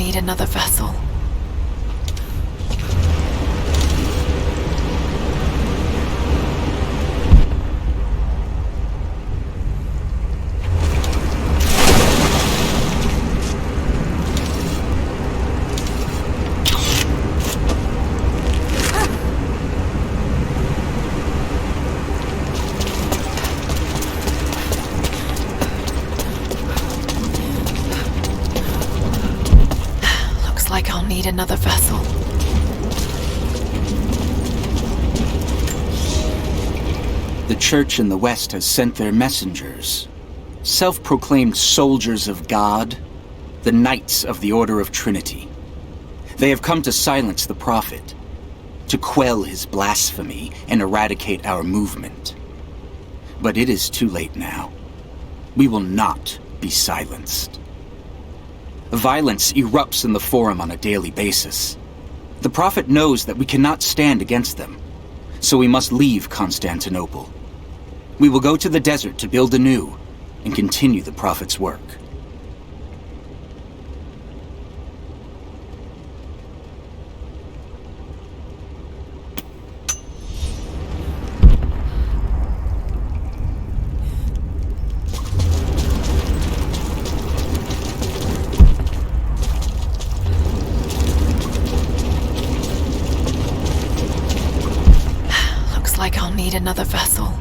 Another vessel. Another vessel. The Church in the West has sent their messengers, self-proclaimed soldiers of God, the Knights of the Order of Trinity. They have come to silence the Prophet, to quell his blasphemy and eradicate our movement. But it is too late now. We will not be silenced. Violence erupts in the Forum on a daily basis. The Prophet knows that we cannot stand against them, so we must leave Constantinople. We will go to the desert to build anew and continue the Prophet's work. like I'll need another vessel.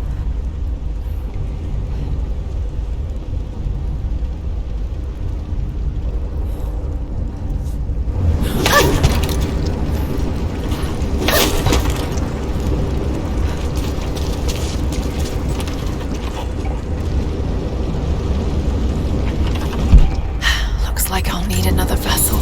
Looks like I'll need another vessel.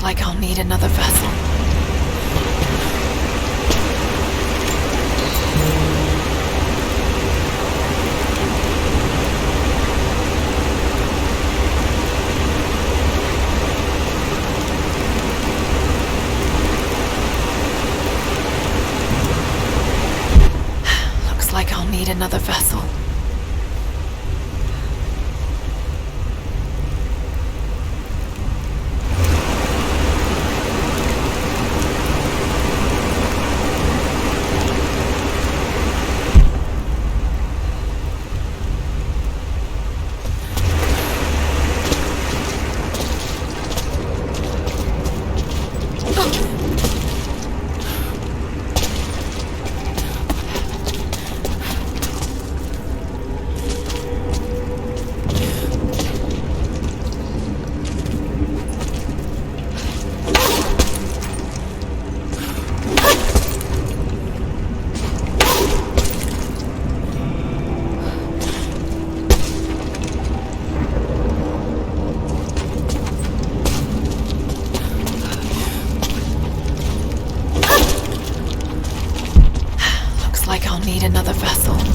Like I'll need another vessel. Looks like I'll need another vessel. Need another vessel.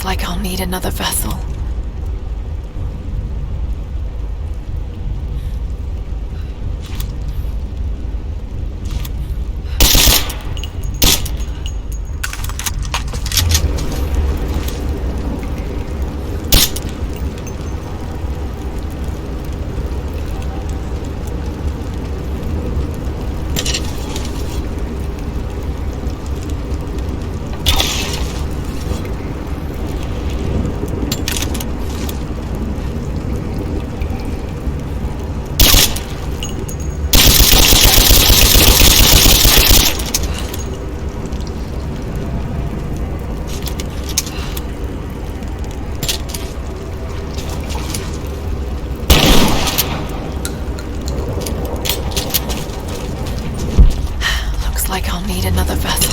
Like I'll need another vessel. Need another vessel.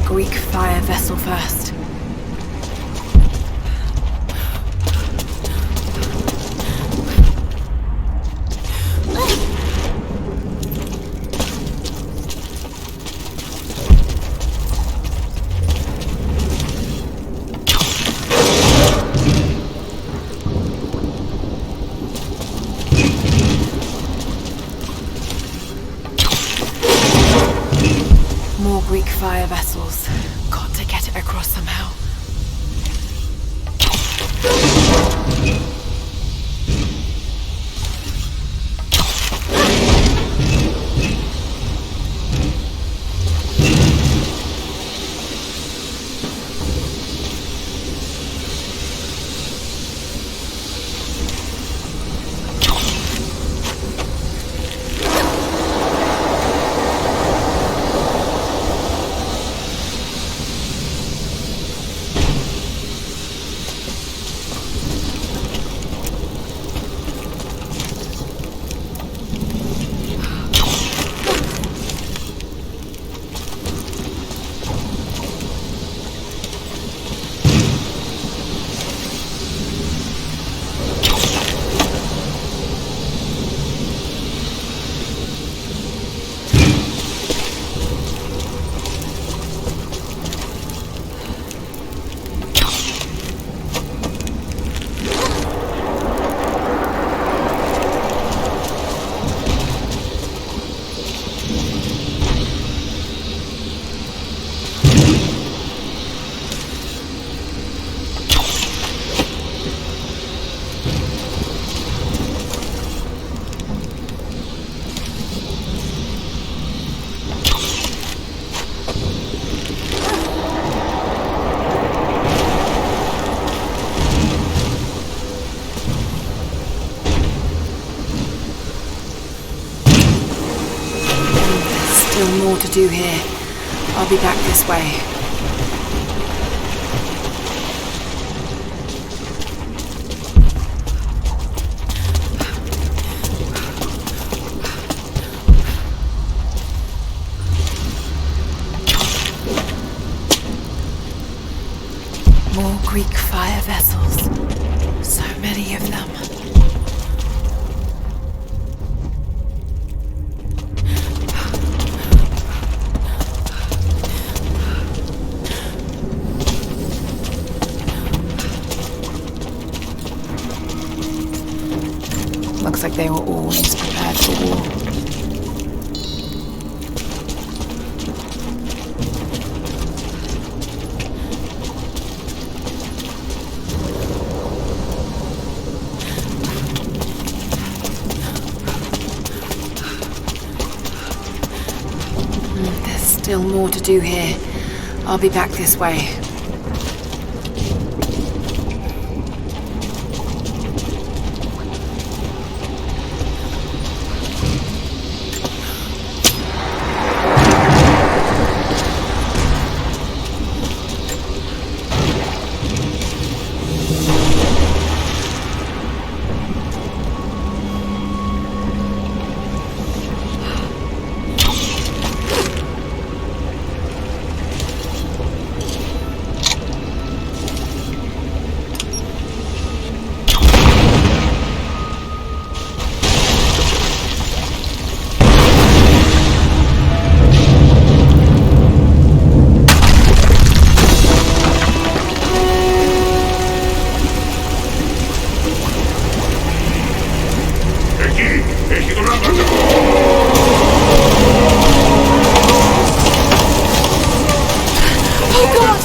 Greek fire vessel first. More Greek fire vessels. Got to get it across somehow. Still more to do here. I'll be back this way. More Greek fire vessels. So many of them. Looks like they were always prepared for war. There's still more to do here. I'll be back this way. Oh God!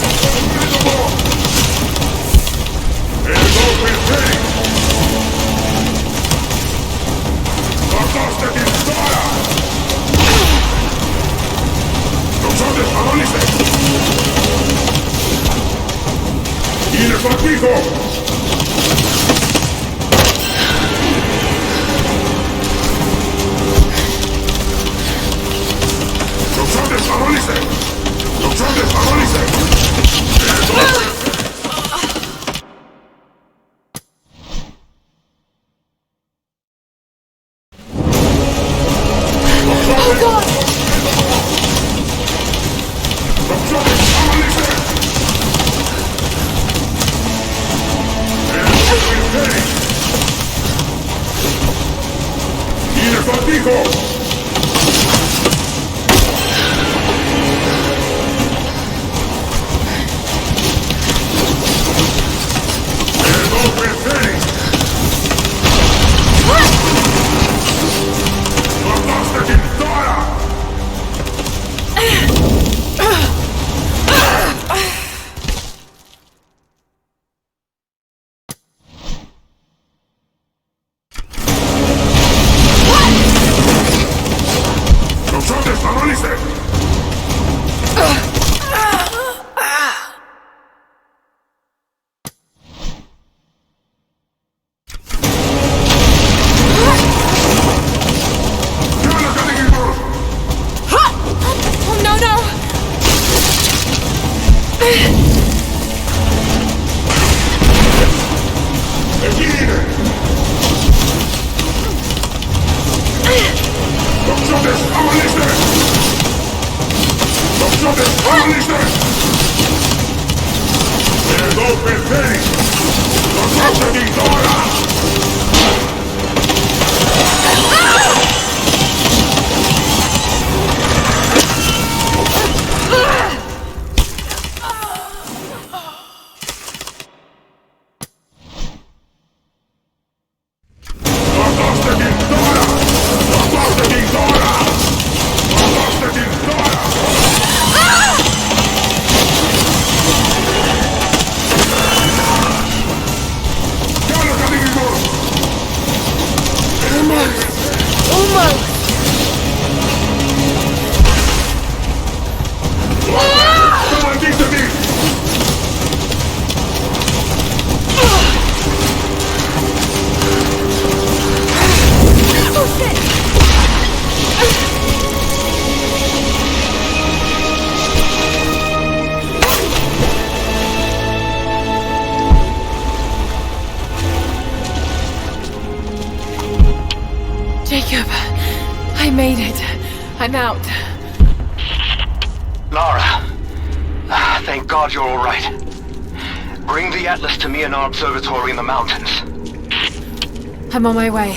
I'm out. Lara. Thank God you're all right. Bring the Atlas to me in our observatory in the mountains. I'm on my way.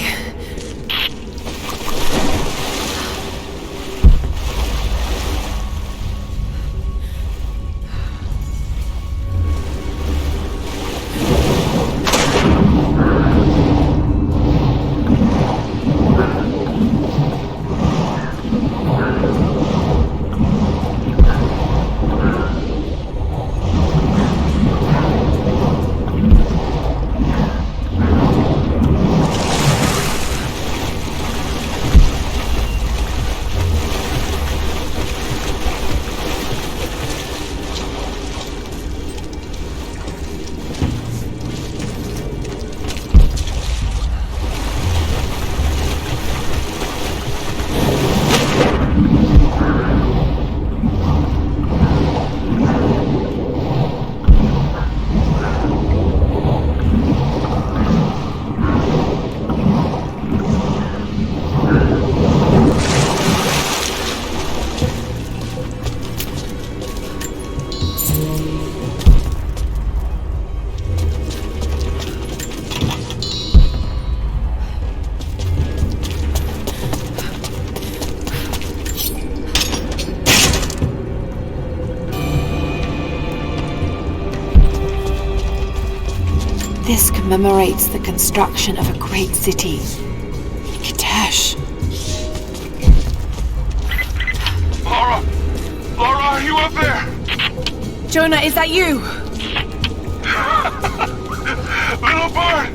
This commemorates the construction of a great city. Kitezh. Lara! Lara, are you up there? Jonah, is that you? Little bird!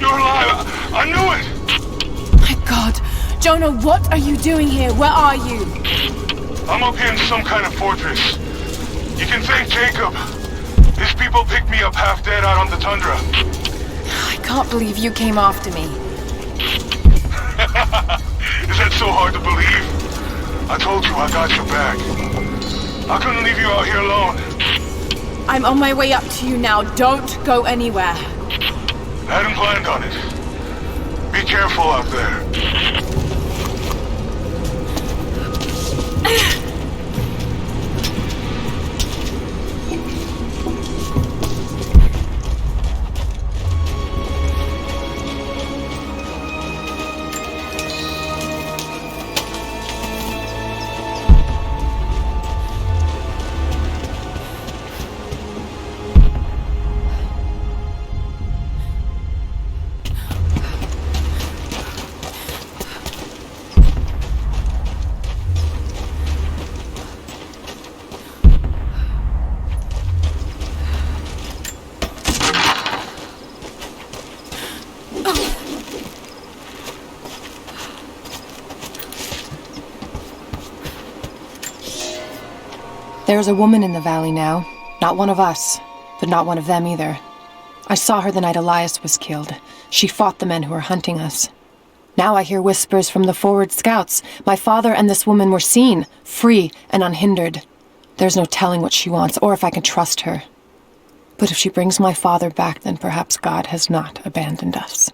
You're alive! I knew it! My God. Jonah, what are you doing here? Where are you? I'm up here in some kind of fortress. You can thank Jacob. His people picked me up half dead out on the tundra. I can't believe you came after me. Is that so hard to believe? I told you I got your back. I couldn't leave you out here alone. I'm on my way up to you now. Don't go anywhere. Hadn't planned on it. Be careful out there. There's a woman in the valley now. Not one of us, but not one of them either. I saw her the night Elias was killed. She fought the men who were hunting us. Now I hear whispers from the forward scouts. My father and this woman were seen, free and unhindered. There's no telling what she wants, or if I can trust her. But if she brings my father back, then perhaps God has not abandoned us.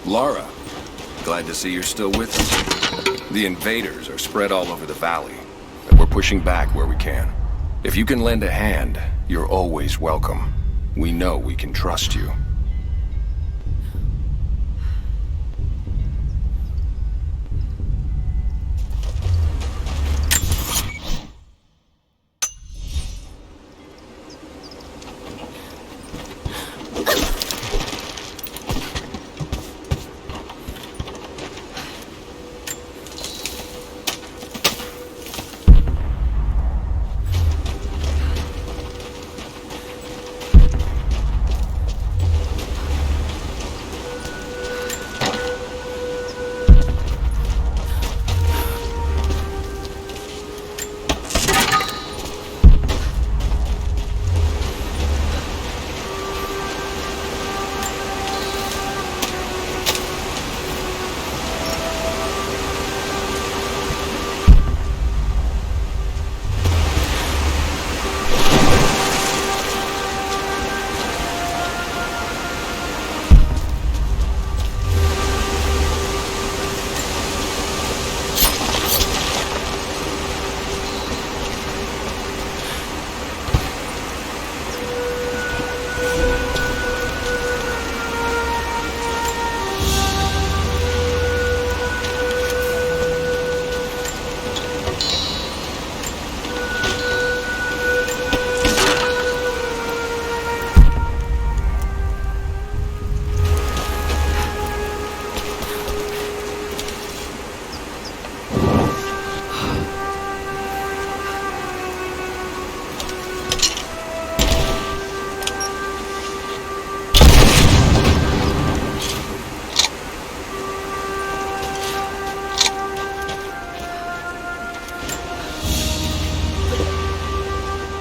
Lara, glad to see you're still with us. The invaders are spread all over the valley, and we're pushing back where we can. If you can lend a hand, you're always welcome. We know we can trust you.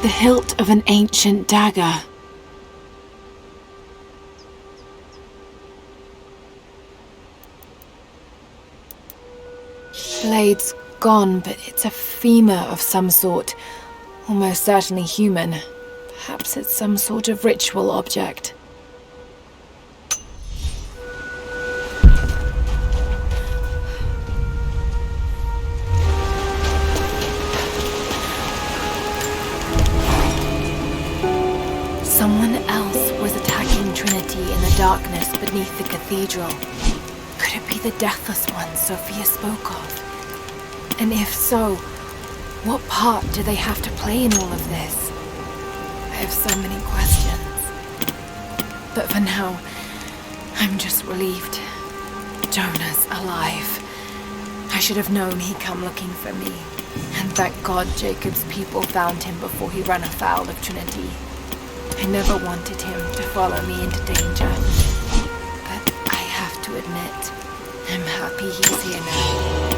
The hilt of an ancient dagger. Blade's gone, but it's a femur of some sort. Almost certainly human. Perhaps it's some sort of ritual object. Someone else was attacking Trinity in the darkness beneath the cathedral. Could it be the Deathless One Sophia spoke of? And if so, what part do they have to play in all of this? I have so many questions. But for now, I'm just relieved. Jonah's alive. I should have known he'd come looking for me. And thank God Jacob's people found him before he ran afoul of Trinity. I never wanted him to follow me into danger. But I have to admit, I'm happy he's here now.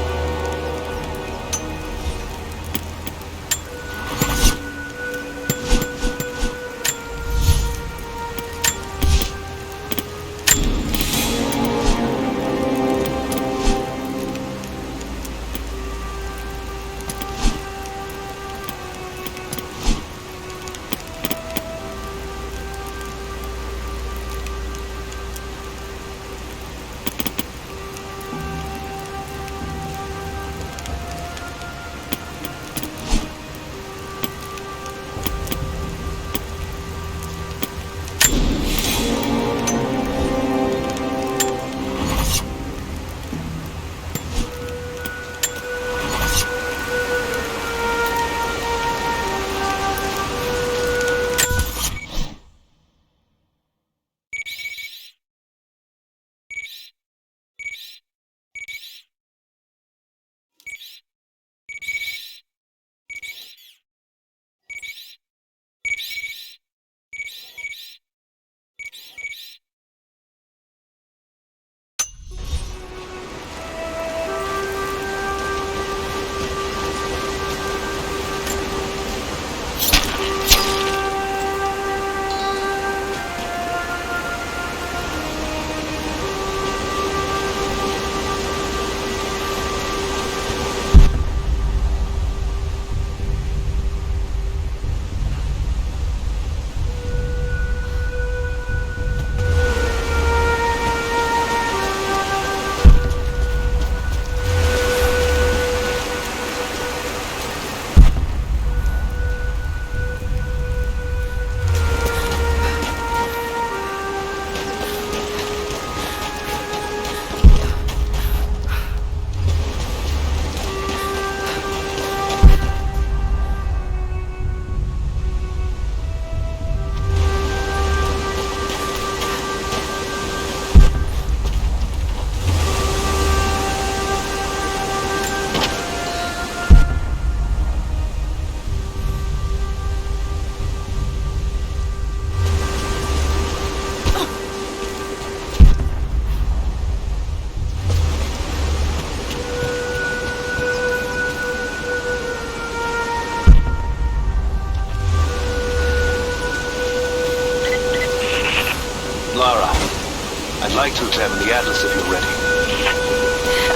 like to examine the atlas if you're ready.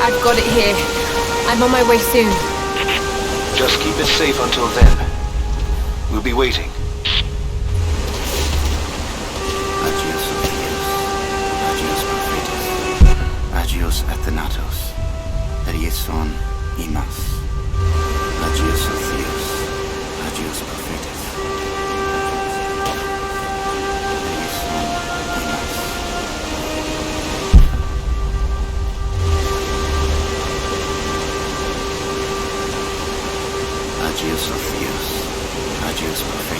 I've got it here. I'm on my way soon. Just keep it safe until then. We'll be waiting. Agios Ophios, Agios Prophetis, Agios Athanatos, Erieson Imas, Agios Ophios, Agios Prophetis, Erieson Imas. Agios Ophios, Agios Prophetis.